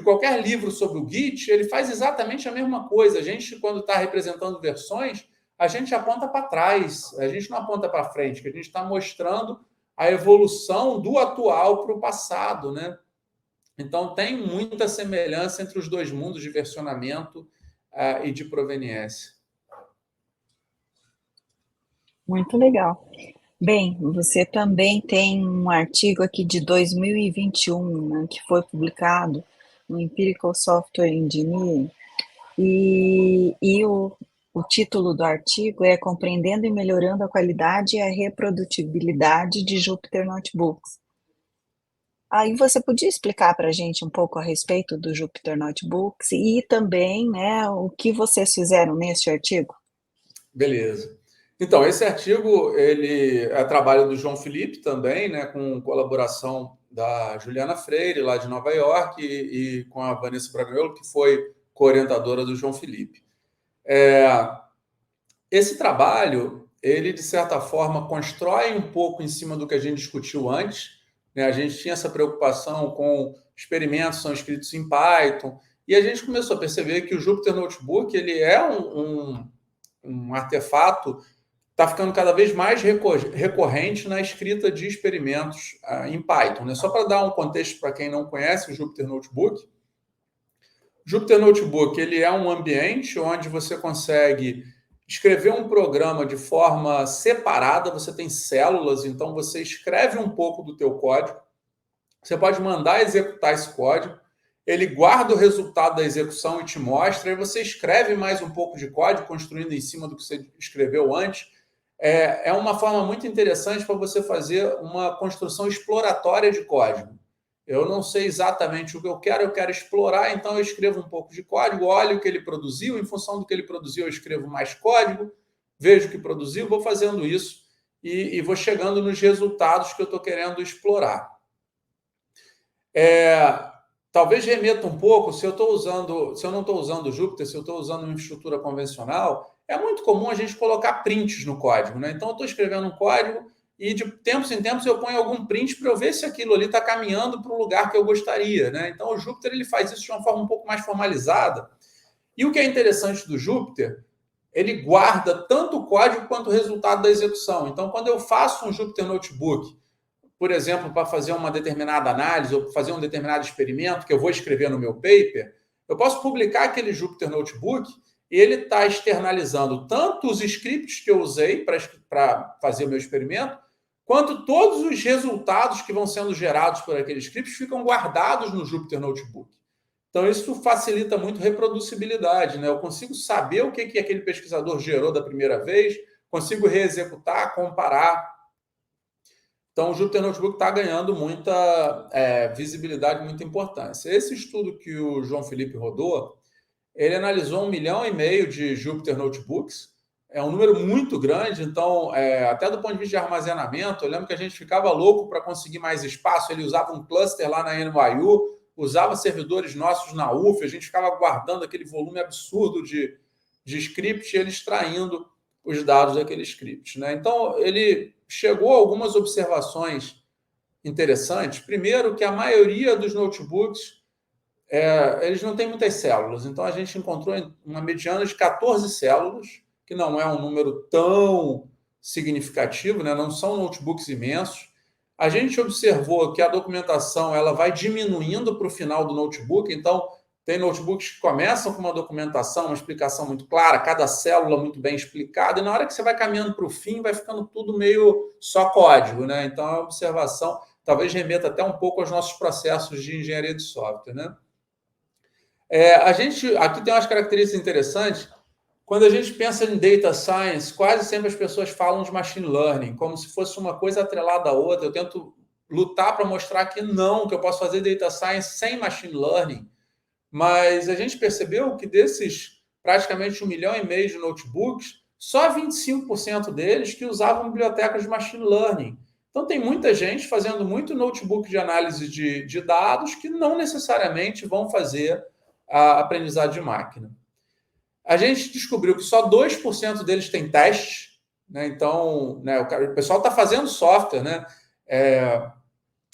qualquer livro sobre o Git, ele faz exatamente a mesma coisa. A gente, quando está representando versões, a gente aponta para trás, a gente não aponta para frente, que a gente está mostrando a evolução do atual para o passado, né? Então, tem muita semelhança entre os 2 mundos de versionamento e de proveniência. Muito legal. Bem, você também tem um artigo aqui de 2021, né, que foi publicado no Empirical Software Engineering, e o título do artigo é Compreendendo e Melhorando a Qualidade e a Reprodutibilidade de Jupyter Notebooks. Aí você podia explicar para a gente um pouco a respeito do Jupyter Notebooks e também, né, o que vocês fizeram neste artigo? Beleza. Então, esse artigo ele é trabalho do João Felipe também, né, com colaboração da Juliana Freire, lá de Nova York, e com a Vanessa Braganello, que foi co-orientadora do João Felipe. Esse trabalho, ele, de certa forma, constrói um pouco em cima do que a gente discutiu antes, né? A gente tinha essa preocupação com experimentos que são escritos em Python, e a gente começou a perceber que o Jupyter Notebook ele é um artefato está ficando cada vez mais recorrente na escrita de experimentos em Python. Né? Só para dar um contexto para quem não conhece o Jupyter Notebook, o Jupyter Notebook ele é um ambiente onde você consegue escrever um programa de forma separada, você tem células, então você escreve um pouco do teu código, você pode mandar executar esse código, ele guarda o resultado da execução e te mostra, e você escreve mais um pouco de código, construindo em cima do que você escreveu antes. É uma forma muito interessante para você fazer uma construção exploratória de código. Eu não sei exatamente o que eu quero explorar, então eu escrevo um pouco de código, olho o que ele produziu, em função do que ele produziu eu escrevo mais código, vejo o que produziu, vou fazendo isso e vou chegando nos resultados que eu estou querendo explorar. Talvez remeta um pouco, se eu não estou usando o Jupyter, se eu estou usando uma estrutura convencional, é muito comum a gente colocar prints no código, né? Então, eu estou escrevendo um código e de tempos em tempos eu ponho algum print para eu ver se aquilo ali está caminhando para o lugar que eu gostaria, né? Então, o Jupyter ele faz isso de uma forma um pouco mais formalizada. E o que é interessante do Jupyter, ele guarda tanto o código quanto o resultado da execução. Então, quando eu faço um Jupyter Notebook, por exemplo, para fazer uma determinada análise ou fazer um determinado experimento que eu vou escrever no meu paper, eu posso publicar aquele Jupyter Notebook e ele está externalizando tanto os scripts que eu usei para fazer o meu experimento, quanto todos os resultados que vão sendo gerados por aqueles scripts ficam guardados no Jupyter Notebook. Então, isso facilita muito a reproducibilidade, né? Eu consigo saber o que aquele pesquisador gerou da primeira vez, consigo reexecutar, comparar. Então, o Jupyter Notebook está ganhando muita visibilidade, muita importância. Esse estudo que o João Felipe rodou, ele analisou 1,5 milhão de Jupyter Notebooks. É um número muito grande, então, até do ponto de vista de armazenamento, eu lembro que a gente ficava louco para conseguir mais espaço. Ele usava um cluster lá na NYU, usava servidores nossos na UF, a gente ficava guardando aquele volume absurdo de script e ele extraindo os dados daquele script, né? Então, ele chegou a algumas observações interessantes. Primeiro, que a maioria dos notebooks eles não têm muitas células, então a gente encontrou uma mediana de 14 células, que não é um número tão significativo, né? Não são notebooks imensos. A gente observou que a documentação ela vai diminuindo para o final do notebook, então tem notebooks que começam com uma documentação, uma explicação muito clara, cada célula muito bem explicada, e na hora que você vai caminhando para o fim, vai ficando tudo meio só código, né? Então a observação talvez remeta até um pouco aos nossos processos de engenharia de software, né? A gente aqui tem umas características interessantes. Quando a gente pensa em data science, quase sempre as pessoas falam de machine learning, como se fosse uma coisa atrelada à outra. Eu tento lutar para mostrar que não, que eu posso fazer data science sem machine learning. Mas a gente percebeu que desses praticamente 1,5 milhão de notebooks, só 25% deles que usavam bibliotecas de machine learning. Então tem muita gente fazendo muito notebook de análise de dados que não necessariamente vão fazer a aprendizagem de máquina. A gente descobriu que só 2% deles tem teste, né? Então, né, o pessoal está fazendo software, né?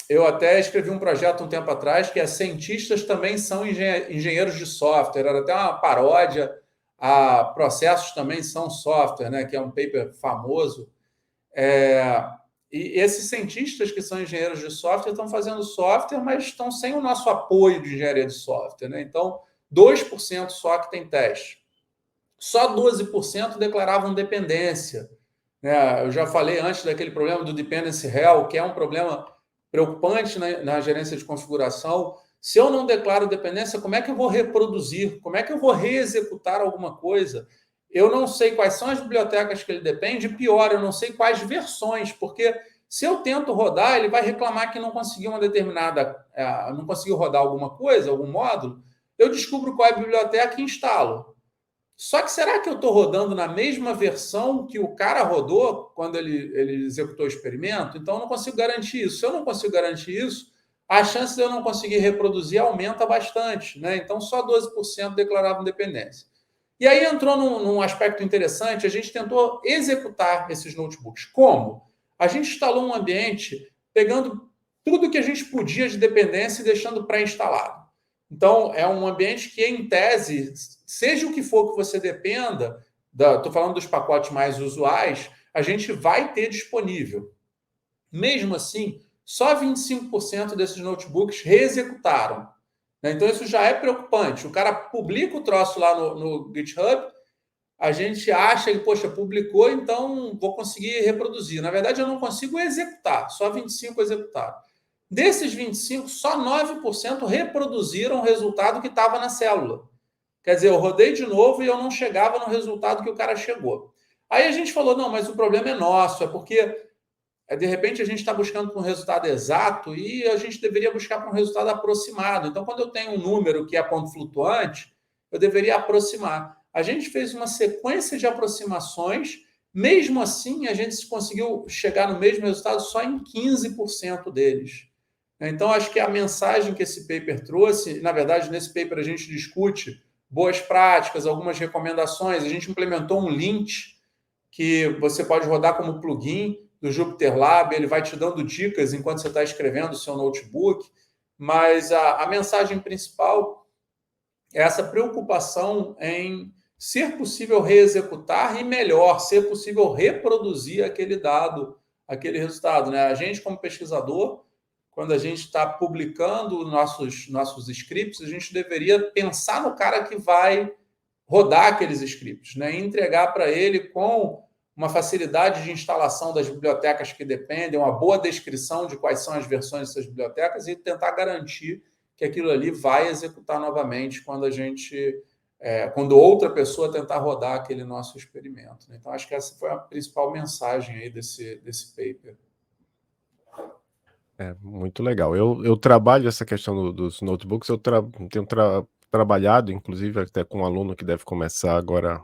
Eu até escrevi um projeto um tempo atrás que cientistas também são engenheiros de software, era até uma paródia a processos também são software, né? Que é um paper famoso. E esses cientistas que são engenheiros de software estão fazendo software, mas estão sem o nosso apoio de engenharia de software, né? Então, 2% só que tem teste. Só 12% declaravam dependência. Eu já falei antes daquele problema do dependency hell, que é um problema preocupante na gerência de configuração. Se eu não declaro dependência, como é que eu vou reproduzir? Como é que eu vou reexecutar alguma coisa? Eu não sei quais são as bibliotecas que ele depende, pior, eu não sei quais versões, porque se eu tento rodar, ele vai reclamar que não conseguiu não conseguiu rodar alguma coisa, algum módulo, eu descubro qual é a biblioteca e instalo. Só que será que eu estou rodando na mesma versão que o cara rodou quando ele executou o experimento? Então, eu não consigo garantir isso. Se eu não consigo garantir isso, a chance de eu não conseguir reproduzir aumenta bastante, né? Então, só 12% declaravam dependência. E aí entrou num aspecto interessante, a gente tentou executar esses notebooks. Como? A gente instalou um ambiente pegando tudo que a gente podia de dependência e deixando pré-instalado. Então, é um ambiente que, em tese, seja o que for que você dependa, estou falando dos pacotes mais usuais, a gente vai ter disponível. Mesmo assim, só 25% desses notebooks reexecutaram. Então, isso já é preocupante. O cara publica o troço lá no GitHub, a gente acha que, poxa, publicou, então vou conseguir reproduzir. Na verdade, eu não consigo executar, só 25% executaram. Desses 25%, só 9% reproduziram o resultado que estava na célula. Quer dizer, eu rodei de novo e eu não chegava no resultado que o cara chegou. Aí a gente falou, não, mas o problema é nosso, é porque de repente a gente está buscando por um resultado exato e a gente deveria buscar por um resultado aproximado. Então, quando eu tenho um número que é ponto flutuante, eu deveria aproximar. A gente fez uma sequência de aproximações, mesmo assim a gente conseguiu chegar no mesmo resultado só em 15% deles. Então, acho que a mensagem que esse paper trouxe, na verdade, nesse paper a gente discute boas práticas, algumas recomendações, a gente implementou um lint que você pode rodar como plugin do Jupyter Lab, ele vai te dando dicas enquanto você está escrevendo o seu notebook, mas a mensagem principal é essa preocupação em ser possível reexecutar e, melhor, ser possível reproduzir aquele dado, aquele resultado, né? A gente, como pesquisador, quando a gente está publicando nossos scripts, a gente deveria pensar no cara que vai rodar aqueles scripts, né? E entregar para ele com uma facilidade de instalação das bibliotecas que dependem, uma boa descrição de quais são as versões dessas bibliotecas e tentar garantir que aquilo ali vai executar novamente quando outra pessoa tentar rodar aquele nosso experimento. Então, acho que essa foi a principal mensagem aí desse paper. Muito legal. Eu trabalho essa questão dos notebooks, eu tenho trabalhado, inclusive, até com um aluno que deve começar agora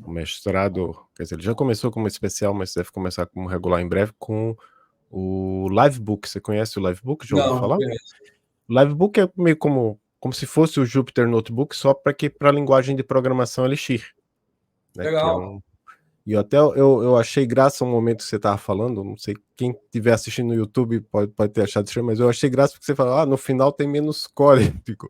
o mestrado, quer dizer, ele já começou como especial, mas deve começar como regular em breve, com o Livebook. Você conhece o Livebook? Já ouviu falar? Não conheço. O Livebook é meio como se fosse o Jupyter Notebook, só para a linguagem de programação Elixir. Né, Legal. E eu achei graça um momento que você estava falando, não sei, quem estiver assistindo no YouTube pode ter achado estranho, mas eu achei graça porque você falou, no final tem menos código,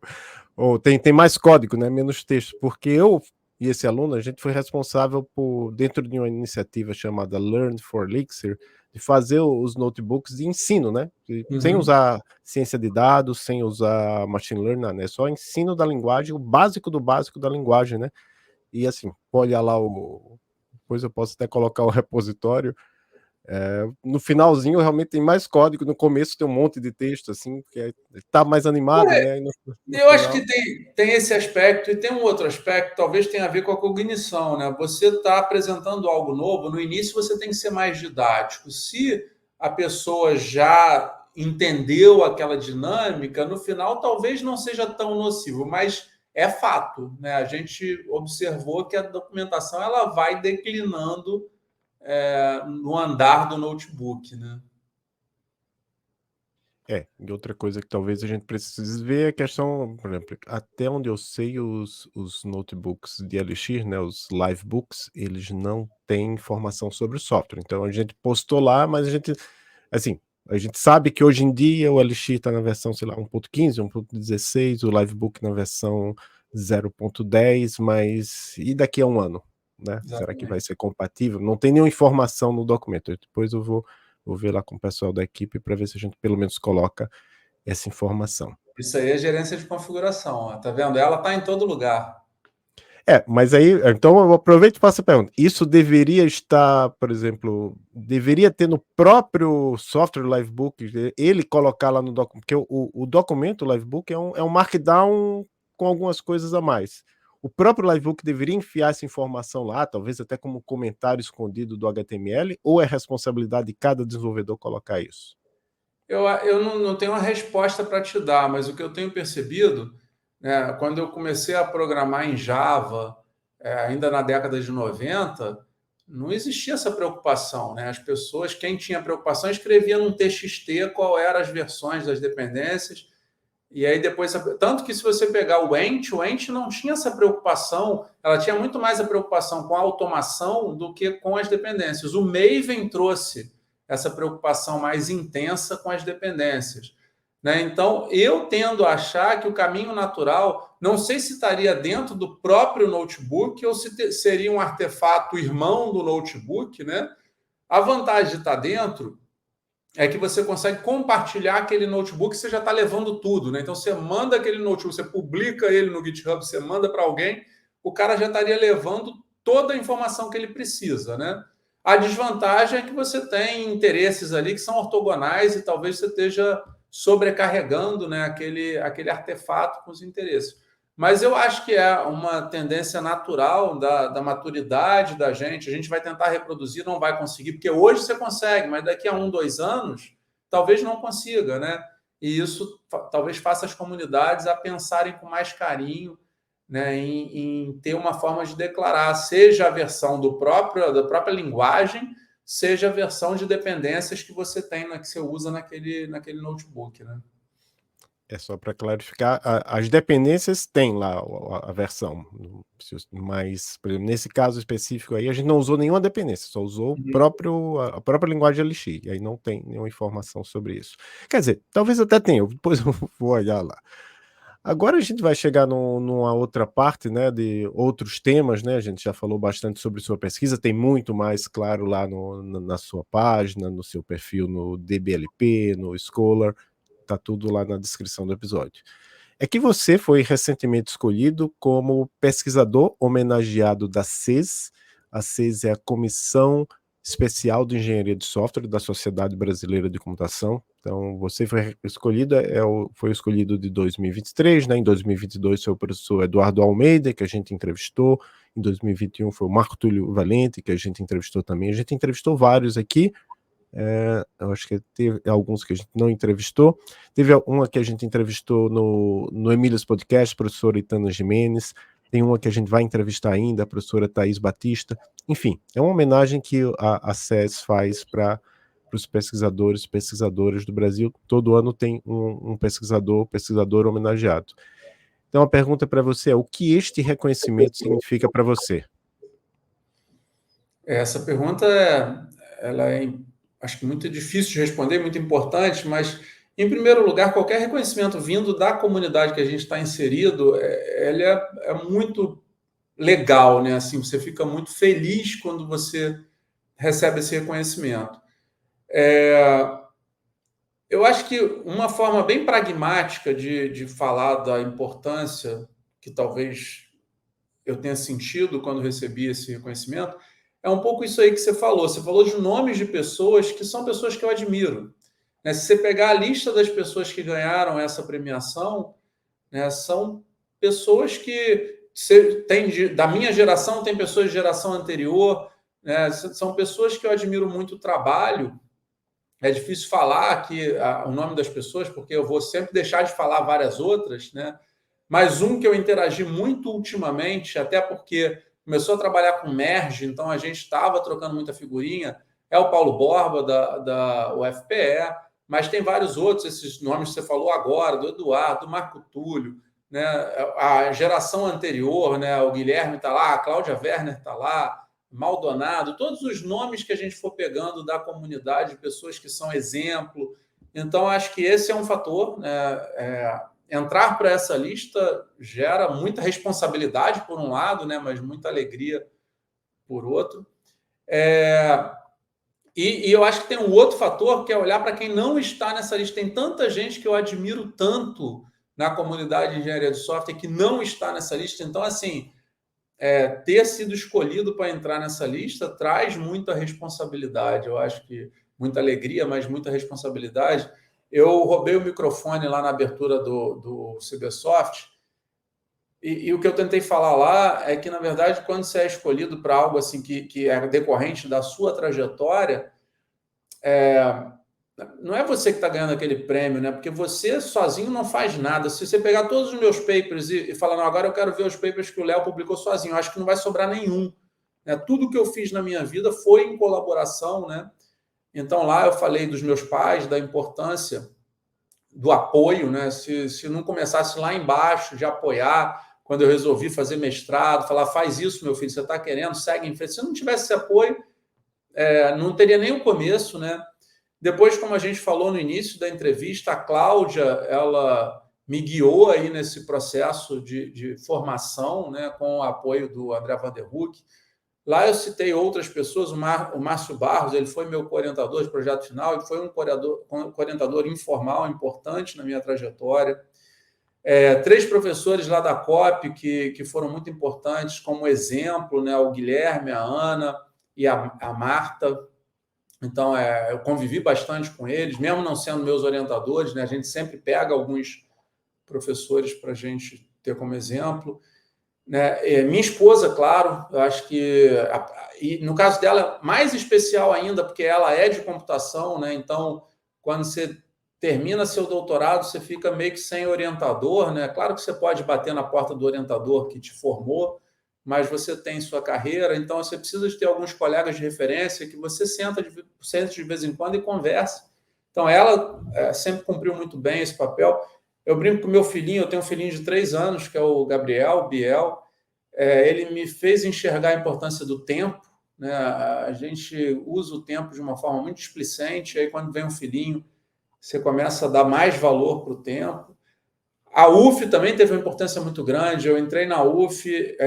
ou tem mais código, né, menos texto, porque eu e esse aluno, a gente foi responsável por, dentro de uma iniciativa chamada Learn for Elixir, de fazer os notebooks de ensino, né, sem usar ciência de dados, sem usar machine learning, né, só ensino da linguagem, o básico do básico da linguagem, né, e assim, olha lá depois eu posso até colocar o repositório. No finalzinho realmente tem mais código, no começo tem um monte de texto, assim, porque tá mais animado, né? No Eu acho que final. tem esse aspecto, e tem um outro aspecto, talvez tenha a ver com a cognição, né? Você está apresentando algo novo, no início você tem que ser mais didático. Se a pessoa já entendeu aquela dinâmica, no final talvez não seja tão nocivo, mas é fato, né? A gente observou que a documentação ela vai declinando no andar do notebook, né? E outra coisa que talvez a gente precise ver é a questão, por exemplo, até onde eu sei, os notebooks de Elixir, né, os livebooks, eles não têm informação sobre o software. Então a gente postou lá, mas assim, a gente sabe que hoje em dia o Elixir está na versão, sei lá, 1.15, 1.16, o livebook na versão 0.10, mas e daqui a um ano, né? Exatamente. Será que vai ser compatível? Não tem nenhuma informação no documento. Depois eu vou ver lá com o pessoal da equipe para ver se a gente pelo menos coloca essa informação. Isso aí é gerência de configuração, ó. Tá vendo? Ela está em todo lugar. Mas aí, então eu aproveito e faço a pergunta. Isso deveria estar, por exemplo, deveria ter no próprio software Livebook, ele colocar lá no documento, porque o documento Livebook é um Markdown com algumas coisas a mais. O próprio Livebook deveria enfiar essa informação lá, talvez até como comentário escondido do HTML, ou é responsabilidade de cada desenvolvedor colocar isso? Eu não tenho uma resposta para te dar, mas o que eu tenho percebido, né, quando eu comecei a programar em Java, ainda na década de 90, não existia essa preocupação, né? As pessoas, quem tinha preocupação, escrevia num TXT qual eram as versões das dependências, e aí depois, tanto que se você pegar o Ent não tinha essa preocupação, ela tinha muito mais a preocupação com a automação do que com as dependências. O Maven trouxe essa preocupação mais intensa com as dependências, né? Então, eu tendo a achar que o caminho natural, não sei se estaria dentro do próprio notebook ou se seria um artefato irmão do notebook, né? A vantagem de estar dentro é que você consegue compartilhar aquele notebook, você já está levando tudo, né? Então você manda aquele notebook, você publica ele no GitHub, você manda para alguém, o cara já estaria levando toda a informação que ele precisa, né? A desvantagem é que você tem interesses ali que são ortogonais e talvez você esteja sobrecarregando, né, aquele artefato com os interesses. Mas eu acho que é uma tendência natural da maturidade da gente. A gente vai tentar reproduzir, não vai conseguir, porque hoje você consegue, mas daqui a 1, 2 anos, talvez não consiga, né? E isso talvez faça as comunidades a pensarem com mais carinho, né, em ter uma forma de declarar, seja a versão da própria linguagem, seja a versão de dependências que você tem, que você usa naquele notebook, né? É só para clarificar, as dependências tem lá a versão, mas, por exemplo, nesse caso específico aí, a gente não usou nenhuma dependência, só usou a própria linguagem Elixir, e aí não tem nenhuma informação sobre isso. Quer dizer, talvez até tenha, depois eu vou olhar lá. Agora a gente vai chegar numa outra parte, né, de outros temas, né, a gente já falou bastante sobre sua pesquisa, tem muito mais claro lá na sua página, no seu perfil no DBLP, no Scholar, tá tudo lá na descrição do episódio. É que você foi recentemente escolhido como pesquisador homenageado da CES. A CES é a Comissão Especial de Engenharia de Software da Sociedade Brasileira de Computação. Então, você foi escolhido, foi escolhido de 2023, né? Em 2022 foi o professor Eduardo Almeida, que a gente entrevistou. Em 2021 foi o Marco Túlio Valente, que a gente entrevistou também. A gente entrevistou vários aqui. Eu acho que teve alguns que a gente não entrevistou. Teve uma que a gente entrevistou no Emílias Podcast, a professora Itana Jimenez. Tem uma que a gente vai entrevistar ainda, a professora Thaís Batista. Enfim, é uma homenagem que a SES faz para os pesquisadores e pesquisadoras do Brasil. Todo ano tem um pesquisador homenageado. Então, a pergunta para você é: o que este reconhecimento significa para você? Essa pergunta ela acho que muito difícil de responder, muito importante, mas, em primeiro lugar, qualquer reconhecimento vindo da comunidade que a gente está inserido, ele é muito legal, né? Assim, você fica muito feliz quando você recebe esse reconhecimento. Eu acho que uma forma bem pragmática de falar da importância que talvez eu tenha sentido quando recebi esse reconhecimento é um pouco isso aí que você falou. Você falou de nomes de pessoas que são pessoas que eu admiro, né? Se você pegar a lista das pessoas que ganharam essa premiação, né, são pessoas que da minha geração, tem pessoas de geração anterior, né? São pessoas que eu admiro muito o trabalho. É difícil falar aqui o nome das pessoas, porque eu vou sempre deixar de falar várias outras, né? Mas um que eu interagi muito ultimamente, até porque começou a trabalhar com Merge, então a gente estava trocando muita figurinha, é o Paulo Borba, da UFPE, mas tem vários outros, esses nomes que você falou agora, do Eduardo, do Marco Túlio, né? A geração anterior, né? O Guilherme está lá, a Cláudia Werner está lá, Maldonado, todos os nomes que a gente for pegando da comunidade, pessoas que são exemplo. Então, acho que esse é um fator, né? Entrar para essa lista gera muita responsabilidade, por um lado, né? Mas muita alegria, por outro. E eu acho que tem um outro fator, que é olhar para quem não está nessa lista. Tem tanta gente que eu admiro tanto na comunidade de engenharia de software que não está nessa lista. Então, assim, ter sido escolhido para entrar nessa lista traz muita responsabilidade. Eu acho que muita alegria, mas muita responsabilidade. Eu roubei o microfone lá na abertura do Cybersoft e o que eu tentei falar lá é que, na verdade, quando você é escolhido para algo assim que é decorrente da sua trajetória, não é você que está ganhando aquele prêmio, né? Porque você sozinho não faz nada. Se você pegar todos os meus papers e falar, não, agora eu quero ver os papers que o Léo publicou sozinho, eu acho que não vai sobrar nenhum, né? Tudo que eu fiz na minha vida foi em colaboração, né? Então lá eu falei dos meus pais, da importância do apoio, né? Se não começasse lá embaixo de apoiar, quando eu resolvi fazer mestrado, falar, faz isso, meu filho, você está querendo, segue em frente. Se não tivesse esse apoio, não teria nem o começo, né? Depois, como a gente falou no início da entrevista, a Cláudia, ela me guiou aí nesse processo de formação, né, com o apoio do André Van der Hoek. Lá eu citei outras pessoas, o Márcio Barros, ele foi meu orientador de projeto final, ele foi um orientador informal importante na minha trajetória. 3 professores lá da COP que foram muito importantes como exemplo, né, o Guilherme, a Ana e a Marta. Então, eu convivi bastante com eles, mesmo não sendo meus orientadores, né? A gente sempre pega alguns professores para a gente ter como exemplo, né? Minha esposa, claro, eu acho que, e no caso dela, mais especial ainda, porque ela é de computação, né? Então, quando você termina seu doutorado, você fica meio que sem orientador, né? Claro que você pode bater na porta do orientador que te formou, mas você tem sua carreira, então você precisa de ter alguns colegas de referência que você senta de vez em quando e conversa. Então, ela sempre cumpriu muito bem esse papel. Eu brinco com o meu filhinho, eu tenho um filhinho de 3 anos, que é o Gabriel, Biel. Ele me fez enxergar a importância do tempo, né? A gente usa o tempo de uma forma muito displicente, aí quando vem um filhinho, você começa a dar mais valor para o tempo. A UF também teve uma importância muito grande. Eu entrei na UF,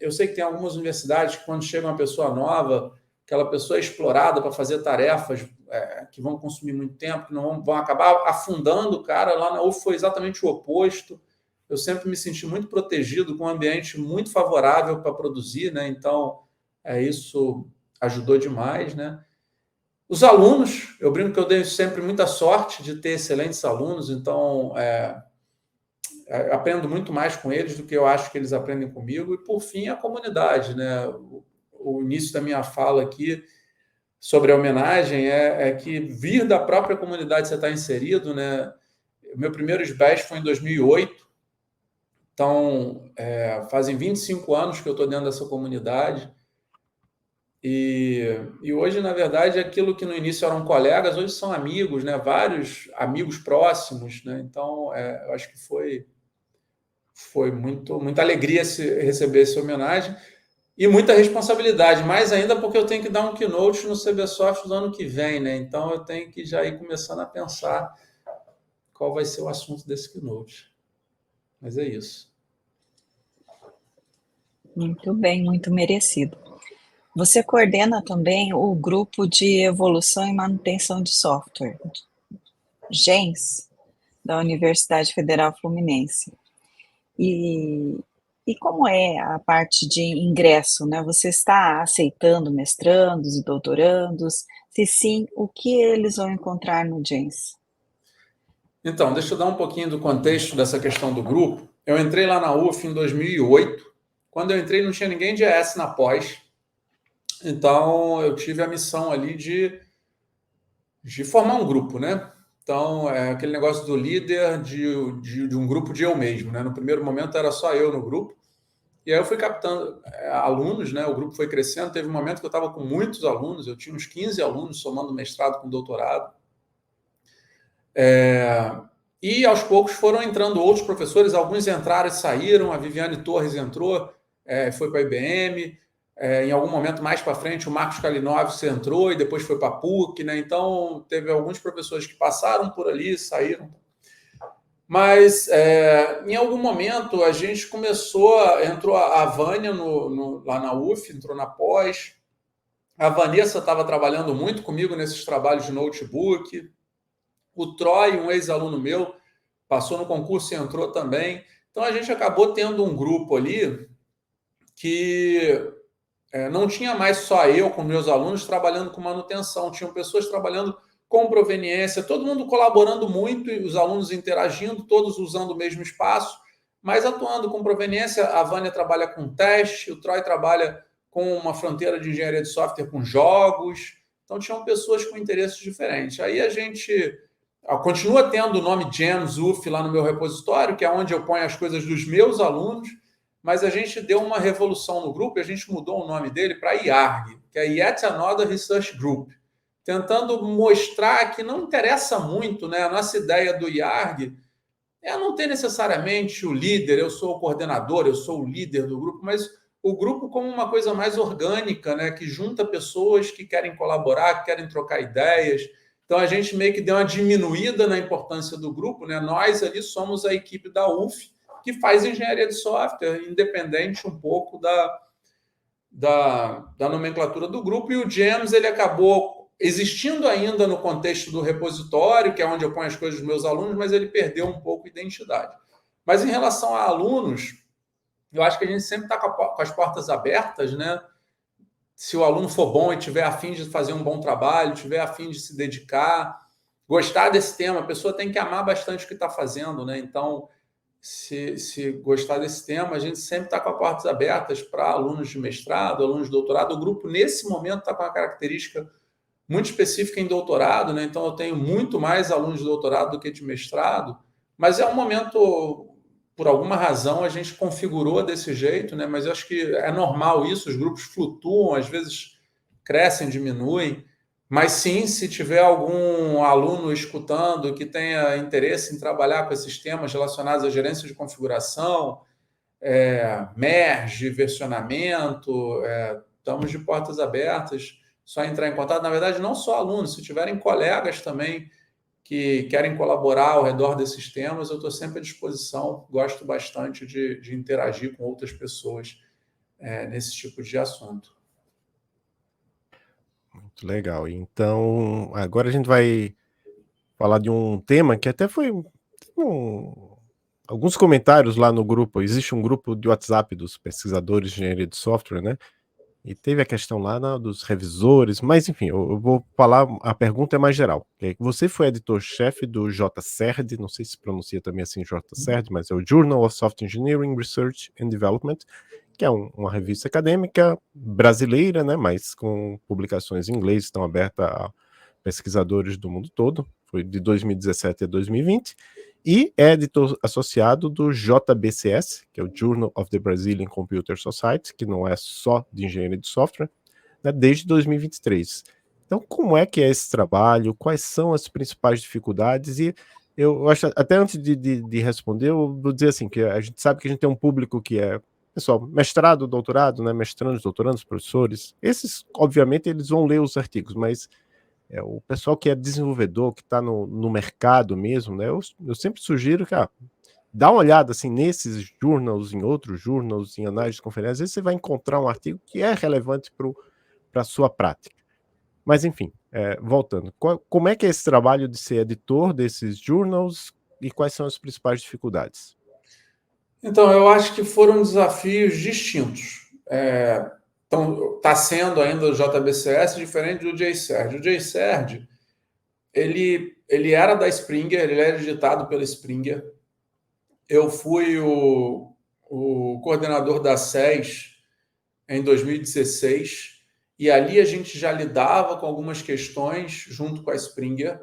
eu sei que tem algumas universidades que, quando chega uma pessoa nova, aquela pessoa é explorada para fazer tarefas que vão consumir muito tempo, que não vão acabar afundando o cara. Lá na UF foi exatamente o oposto. Eu sempre me senti muito protegido, com um ambiente muito favorável para produzir, né? Então, isso ajudou demais, né? Os alunos, eu brinco que eu dei sempre muita sorte de ter excelentes alunos, então aprendo muito mais com eles do que eu acho que eles aprendem comigo. E, por fim, a comunidade, né? O início da minha fala aqui sobre a homenagem é que vir da própria comunidade que você está inserido, né? O meu primeiro SBES foi em 2008, então fazem 25 anos que eu estou dentro dessa comunidade. E hoje, na verdade, aquilo que no início eram colegas, hoje são amigos, né? Vários amigos próximos, né? Então, eu acho que foi muita alegria receber essa homenagem. E muita responsabilidade, mais ainda porque eu tenho que dar um keynote no CBSoft do ano que vem, né? Então eu tenho que já ir começando a pensar qual vai ser o assunto desse keynote. Mas é isso. Muito bem, muito merecido. Você coordena também o grupo de evolução e manutenção de software, GENS, da Universidade Federal Fluminense. E como é a parte de ingresso, né? Você está aceitando mestrandos e doutorandos? Se sim, o que eles vão encontrar no GENS? Então, deixa eu dar um pouquinho do contexto dessa questão do grupo. Eu entrei lá na UF em 2008. Quando eu entrei, não tinha ninguém de ES na pós. Então, eu tive a missão ali de formar um grupo, né? Então, é aquele negócio do líder de um grupo de eu mesmo, né? No primeiro momento era só eu no grupo. E aí eu fui captando alunos, né? O grupo foi crescendo. Teve um momento que eu estava com muitos alunos. Eu tinha uns 15 alunos, somando mestrado com doutorado. E aos poucos foram entrando outros professores, alguns entraram e saíram, a Viviane Torres entrou, foi para a IBM, em algum momento mais para frente o Marcos Kalinowski entrou e depois foi para a PUC, né? Então teve alguns professores que passaram por ali, saíram. Mas em algum momento a gente entrou a Vânia lá na UF, entrou na pós, a Vanessa estava trabalhando muito comigo nesses trabalhos de notebook. O Troy, um ex-aluno meu, passou no concurso e entrou também. Então, a gente acabou tendo um grupo ali que não tinha mais só eu com meus alunos trabalhando com manutenção. Tinham pessoas trabalhando com proveniência, todo mundo colaborando muito e os alunos interagindo, todos usando o mesmo espaço, mas atuando com proveniência. A Vânia trabalha com teste, o Troy trabalha com uma fronteira de engenharia de software com jogos. Então, tinham pessoas com interesses diferentes. Aí a gente continua tendo o nome GEMS UF lá no meu repositório, que é onde eu ponho as coisas dos meus alunos, mas a gente deu uma revolução no grupo e a gente mudou o nome dele para IARG, que é Yet Another Research Group, tentando mostrar que não interessa muito, né? A nossa ideia do IARG é não ter necessariamente o líder, eu sou o coordenador, eu sou o líder do grupo, mas o grupo como uma coisa mais orgânica, né? Que junta pessoas que querem colaborar, que querem trocar ideias. Então, a gente meio que deu uma diminuída na importância do grupo, né? Nós ali somos a equipe da UF, que faz engenharia de software, independente um pouco da nomenclatura do grupo. E o GEMS, ele acabou existindo ainda no contexto do repositório, que é onde eu ponho as coisas dos meus alunos, mas ele perdeu um pouco a identidade. Mas em relação a alunos, eu acho que a gente sempre está com as portas abertas, né? Se o aluno for bom e tiver a fim de fazer um bom trabalho, tiver a fim de se dedicar, gostar desse tema, a pessoa tem que amar bastante o que está fazendo, né? Então, se gostar desse tema, a gente sempre está com as portas abertas para alunos de mestrado, alunos de doutorado. O grupo, nesse momento, está com uma característica muito específica em doutorado, né? Então, eu tenho muito mais alunos de doutorado do que de mestrado, mas é um momento... Por alguma razão, a gente configurou desse jeito, né? Mas eu acho que é normal isso, os grupos flutuam, às vezes crescem, diminuem, mas sim, se tiver algum aluno escutando que tenha interesse em trabalhar com esses temas relacionados à gerência de configuração, merge, versionamento, estamos de portas abertas, só entrar em contato. Na verdade, não só alunos, se tiverem colegas também que querem colaborar ao redor desses temas, eu estou sempre à disposição, gosto bastante de interagir com outras pessoas nesse tipo de assunto. Muito legal. Então, agora a gente vai falar de um tema que até foi alguns comentários lá no grupo. Existe um grupo de WhatsApp dos pesquisadores de engenharia de software, né? E teve a questão lá dos revisores, mas enfim, eu vou falar, a pergunta é mais geral. Você foi editor-chefe do JCERD, não sei se pronuncia também assim JCERD, mas é o Journal of Software Engineering, Research and Development, que é uma revista acadêmica brasileira, né, mas com publicações em inglês, estão abertas a pesquisadores do mundo todo, foi de 2017 a 2020, e é editor associado do JBCS, que é o Journal of the Brazilian Computer Society, que não é só de engenharia de software, né, desde 2023. Então, como é que é esse trabalho? Quais são as principais dificuldades? E eu acho, até antes de responder, eu vou dizer assim, que a gente sabe que a gente tem um público que é pessoal, mestrado, doutorado, né, mestrandos, doutorandos, professores, esses, obviamente, eles vão ler os artigos, mas o pessoal que é desenvolvedor, que está no mercado mesmo, né, eu sempre sugiro que, dá uma olhada assim, nesses journals, em outros journals, em análises de conferência, às vezes você vai encontrar um artigo que é relevante para a sua prática. Mas, enfim, voltando, como é que é esse trabalho de ser editor desses journals e quais são as principais dificuldades? Então, eu acho que foram desafios distintos. Então, está sendo ainda o JBCS diferente do JCERD. O JCERD, ele era da Springer, ele era editado pela Springer. Eu fui o coordenador da SES em 2016, e ali a gente já lidava com algumas questões junto com a Springer,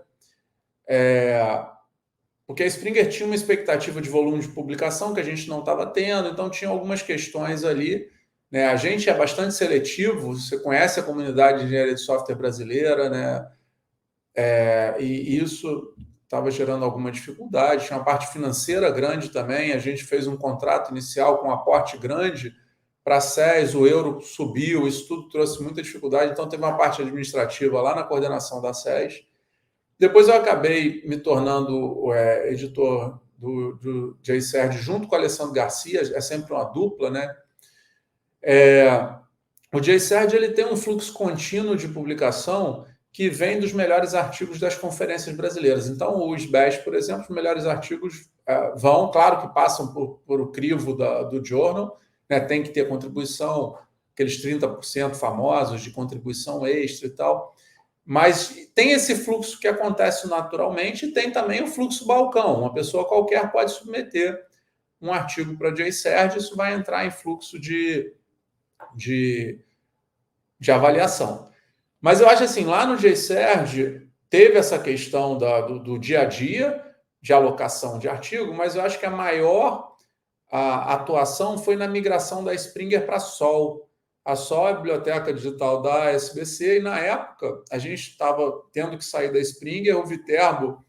porque a Springer tinha uma expectativa de volume de publicação que a gente não estava tendo, então tinha algumas questões ali. Né? A gente é bastante seletivo, você conhece a comunidade de engenharia de software brasileira, né? E isso estava gerando alguma dificuldade, tinha uma parte financeira grande também, a gente fez um contrato inicial com um aporte grande para a SES, o euro subiu, isso tudo trouxe muita dificuldade, então teve uma parte administrativa lá na coordenação da SES. Depois eu acabei me tornando editor do JCERD junto com o Alessandro Garcia, é sempre uma dupla, né? O JCERD ele tem um fluxo contínuo de publicação que vem dos melhores artigos das conferências brasileiras. Então, o SBES, por exemplo, os melhores artigos vão, claro que passam por o crivo do journal, né? Tem que ter contribuição, aqueles 30% famosos de contribuição extra e tal, mas tem esse fluxo que acontece naturalmente e tem também o fluxo balcão. Uma pessoa qualquer pode submeter um artigo para JCERD, isso vai entrar em fluxo de avaliação. Mas eu acho assim, lá no JCERD teve essa questão do dia a dia, de alocação de artigo, mas eu acho que a maior atuação foi na migração da Springer para a SOL. A SOL é a biblioteca digital da SBC, e na época a gente estava tendo que sair da Springer, o Viterbo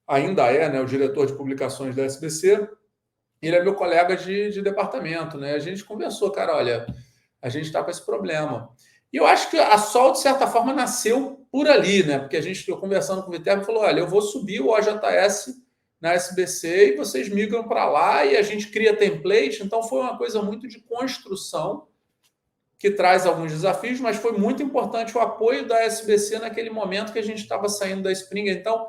ainda é, né, o diretor de publicações da SBC, ele é meu colega de departamento, né? A gente conversou, cara, olha, a gente está com esse problema. E eu acho que a SOL, de certa forma, nasceu por ali, né? Porque a gente ficou conversando com o Viterbo e falou, olha, eu vou subir o OJS na SBC e vocês migram para lá e a gente cria template. Então, foi uma coisa muito de construção que traz alguns desafios, mas foi muito importante o apoio da SBC naquele momento que a gente estava saindo da Springer. Então,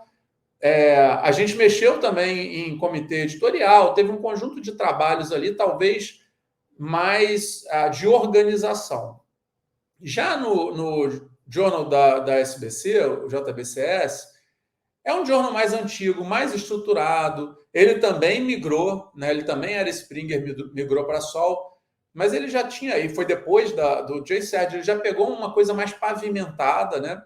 a gente mexeu também em comitê editorial, teve um conjunto de trabalhos ali, talvez mais de organização. Já no journal da SBC, o JBCS, é um journal mais antigo, mais estruturado. Ele também migrou, né? Ele também era Springer, migrou para Sol, mas ele já tinha, e foi depois do JCERD, ele já pegou uma coisa mais pavimentada, né?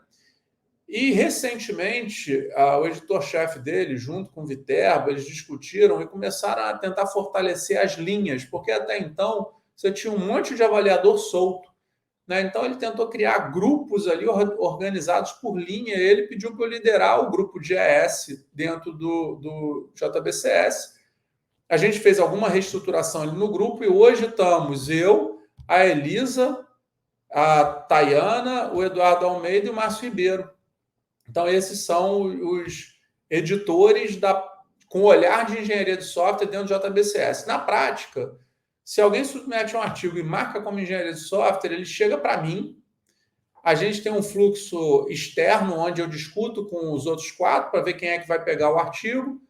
E, recentemente, o editor-chefe dele, junto com o Viterbo, eles discutiram e começaram a tentar fortalecer as linhas, porque até então você tinha um monte de avaliador solto, né? Então, ele tentou criar grupos ali organizados por linha. Ele pediu para eu liderar o grupo de ES dentro do JBCS. A gente fez alguma reestruturação ali no grupo e hoje estamos eu, a Elisa, a Tayana, o Eduardo Almeida e o Márcio Ribeiro. Então, esses são os editores com olhar de engenharia de software dentro do JBCS. Na prática, se alguém submete um artigo e marca como engenharia de software, ele chega para mim, a gente tem um fluxo externo onde eu discuto com os outros 4 para ver quem é que vai pegar o artigo,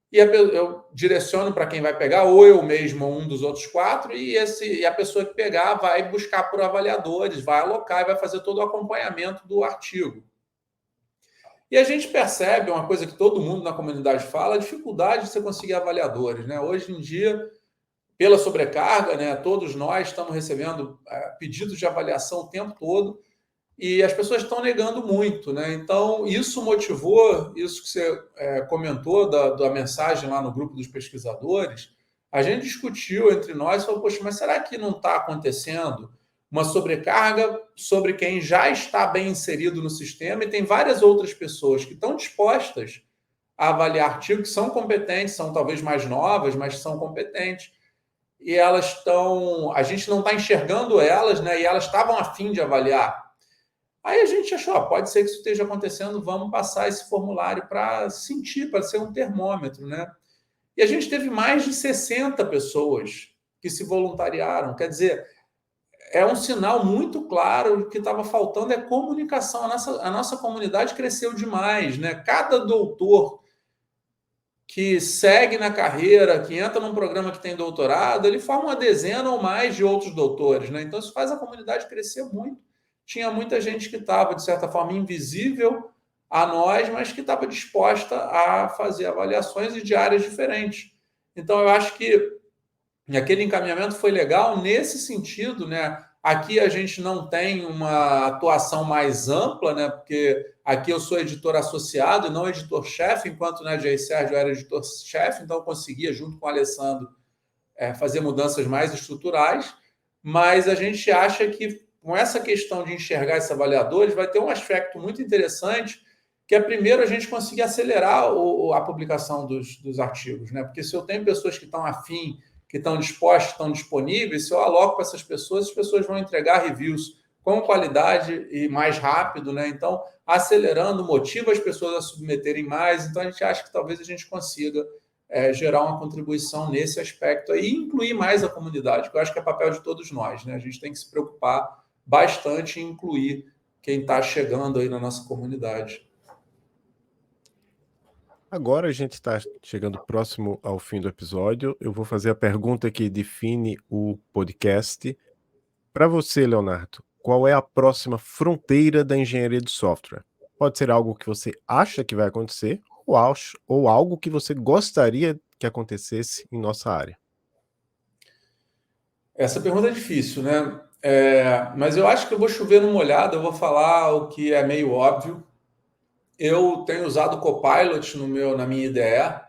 e eu direciono para quem vai pegar, ou eu mesmo, um dos outros 4, e a pessoa que pegar vai buscar por avaliadores, vai alocar e vai fazer todo o acompanhamento do artigo. E a gente percebe uma coisa que todo mundo na comunidade fala, a dificuldade de você conseguir avaliadores, né? Hoje em dia, pela sobrecarga, né, todos nós estamos recebendo pedidos de avaliação o tempo todo e as pessoas estão negando muito, né? Então, isso motivou, isso que você comentou da mensagem lá no grupo dos pesquisadores, a gente discutiu entre nós e falou, poxa, mas será que não está acontecendo uma sobrecarga sobre quem já está bem inserido no sistema e tem várias outras pessoas que estão dispostas a avaliar artigos que são competentes, são talvez mais novas, mas são competentes. e elas estão... A gente não está enxergando elas, né? E elas estavam a fim de avaliar. Aí a gente achou, pode ser que isso esteja acontecendo, vamos passar esse formulário para sentir, para ser um termômetro, né? E a gente teve mais de 60 pessoas que se voluntariaram. Quer dizer, é um sinal muito claro que estava faltando é comunicação. A nossa comunidade cresceu demais, né? Cada doutor que segue na carreira, que entra num programa que tem doutorado, ele forma uma dezena ou mais de outros doutores, né? Então isso faz a comunidade crescer muito. Tinha muita gente que estava, de certa forma, invisível a nós, mas que estava disposta a fazer avaliações de áreas diferentes. Então eu acho que aquele encaminhamento foi legal nesse sentido, né? Aqui a gente não tem uma atuação mais ampla, né? Porque aqui eu sou editor associado e não editor-chefe, enquanto na J. Sérgio era editor-chefe, então eu conseguia, junto com o Alessandro, fazer mudanças mais estruturais, mas a gente acha que com essa questão de enxergar esses avaliadores vai ter um aspecto muito interessante, que é primeiro a gente conseguir acelerar a publicação dos artigos, né? Porque se eu tenho pessoas que estão afim, que estão dispostas, estão disponíveis, se eu aloco para essas pessoas, as pessoas vão entregar reviews com qualidade e mais rápido, né? Então, acelerando, motiva as pessoas a submeterem mais. Então, a gente acha que talvez a gente consiga gerar uma contribuição nesse aspecto aí, e incluir mais a comunidade, que eu acho que é papel de todos nós, né? A gente tem que se preocupar bastante em incluir quem está chegando aí na nossa comunidade. Agora a gente está chegando próximo ao fim do episódio. Eu vou fazer a pergunta que define o podcast. Para você, Leonardo, qual é a próxima fronteira da engenharia de software? Pode ser algo que você acha que vai acontecer ou algo que você gostaria que acontecesse em nossa área. Essa pergunta é difícil, né? Mas eu acho que eu vou chover numa olhada, eu vou falar o que é meio óbvio. Eu tenho usado o Copilot na minha IDE,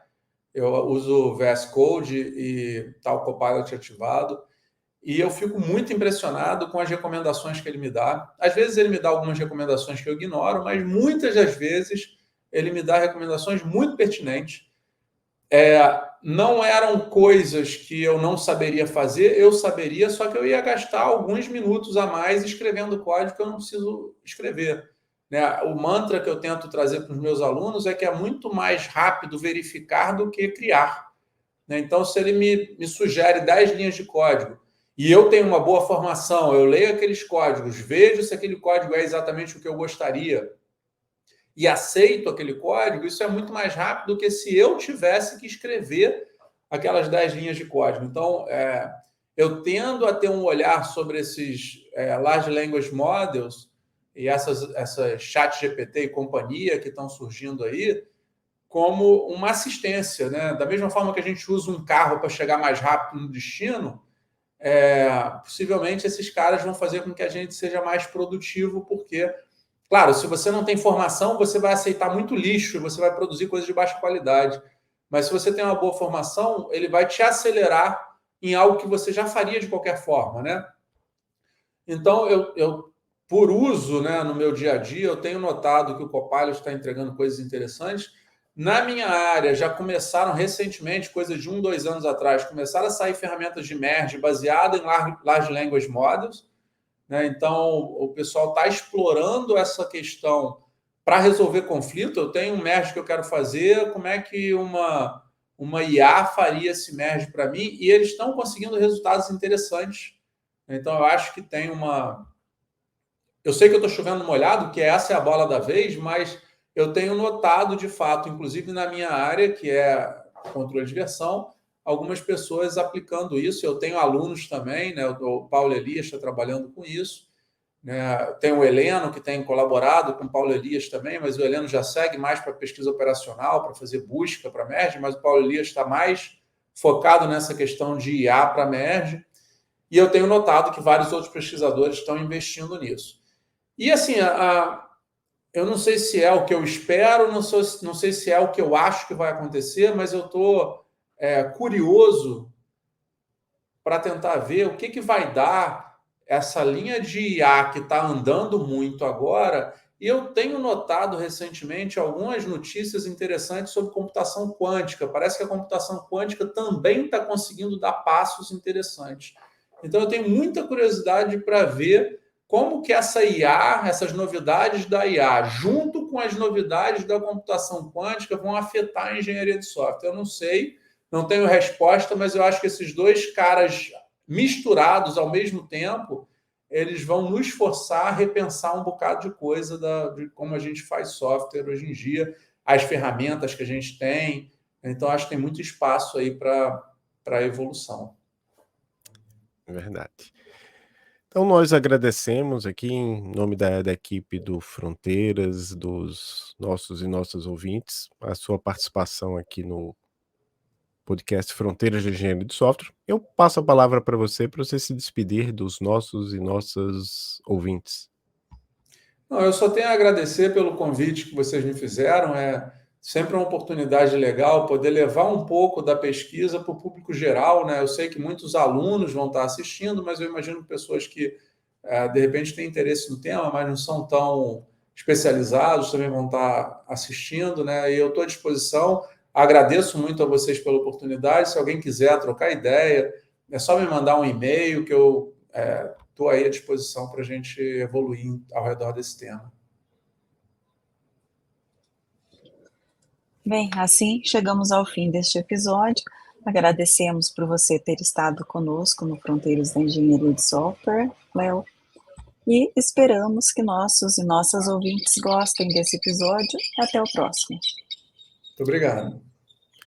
eu uso o VS Code e está o Copilot ativado, e eu fico muito impressionado com as recomendações que ele me dá. Às vezes ele me dá algumas recomendações que eu ignoro, mas muitas das vezes ele me dá recomendações muito pertinentes. Não eram coisas que eu não saberia fazer, eu saberia, só que eu ia gastar alguns minutos a mais escrevendo código que eu não preciso escrever. Né? O mantra que eu tento trazer para os meus alunos é que é muito mais rápido verificar do que criar. Né? Então, se ele me sugere 10 linhas de código e eu tenho uma boa formação, eu leio aqueles códigos, vejo se aquele código é exatamente o que eu gostaria e aceito aquele código, isso é muito mais rápido do que se eu tivesse que escrever aquelas 10 linhas de código. Então, eu tendo a ter um olhar sobre esses Large Language Models e essas chat GPT e companhia que estão surgindo aí, como uma assistência, né? Da mesma forma que a gente usa um carro para chegar mais rápido no destino, possivelmente esses caras vão fazer com que a gente seja mais produtivo, porque, claro, se você não tem formação, você vai aceitar muito lixo, você vai produzir coisas de baixa qualidade. Mas se você tem uma boa formação, ele vai te acelerar em algo que você já faria de qualquer forma, né? Então, eu por uso, né, no meu dia a dia, eu tenho notado que o Copilot está entregando coisas interessantes. Na minha área, já começaram recentemente, coisa de 2 anos atrás, começaram a sair ferramentas de merge baseadas em Large Language Models. Né? Então, o pessoal está explorando essa questão para resolver conflito. Eu tenho um merge que eu quero fazer, como é que uma IA faria esse merge para mim? E eles estão conseguindo resultados interessantes. Então, eu acho que tem uma... Eu sei que eu estou chovendo molhado, que essa é a bola da vez, mas eu tenho notado, de fato, inclusive na minha área, que é controle de versão, algumas pessoas aplicando isso. Eu tenho alunos também, né? O Paulo Elias está trabalhando com isso. Né? Tem o Heleno, que tem colaborado com o Paulo Elias também, mas o Heleno já segue mais para pesquisa operacional, para fazer busca para merge, mas o Paulo Elias está mais focado nessa questão de IA para merge. E eu tenho notado que vários outros pesquisadores estão investindo nisso. E assim, eu não sei se é o que eu espero, não sei se é o que eu acho que vai acontecer, mas eu estou curioso para tentar ver o que vai dar essa linha de IA que está andando muito agora E eu tenho notado recentemente algumas notícias interessantes sobre computação quântica. Parece que a computação quântica também está conseguindo dar passos interessantes. Então, eu tenho muita curiosidade para ver como que essa IA, essas novidades da IA, junto com as novidades da computação quântica, vão afetar a engenharia de software. Eu não sei, não tenho resposta, mas eu acho que esses dois caras misturados ao mesmo tempo, eles vão nos forçar a repensar um bocado de coisa de como a gente faz software hoje em dia, as ferramentas que a gente tem. Então, acho que tem muito espaço aí para a evolução. Verdade. Então, nós agradecemos aqui, em nome da equipe do Fronteiras, dos nossos e nossas ouvintes, a sua participação aqui no podcast Fronteiras de Engenharia de Software. Eu passo a palavra para você se despedir dos nossos e nossas ouvintes. Não, eu só tenho a agradecer pelo convite que vocês me fizeram. É sempre uma oportunidade legal poder levar um pouco da pesquisa para o público geral, né? Eu sei que muitos alunos vão estar assistindo, mas eu imagino que pessoas que, de repente, têm interesse no tema, mas não são tão especializados, também vão estar assistindo, né? E eu estou à disposição. Agradeço muito a vocês pela oportunidade. Se alguém quiser trocar ideia, é só me mandar um e-mail que eu estou aí à disposição para a gente evoluir ao redor desse tema. Bem, assim chegamos ao fim deste episódio. Agradecemos por você ter estado conosco no Fronteiras da Engenharia de Software, Léo, e esperamos que nossos e nossas ouvintes gostem desse episódio. Até o próximo. Muito obrigado.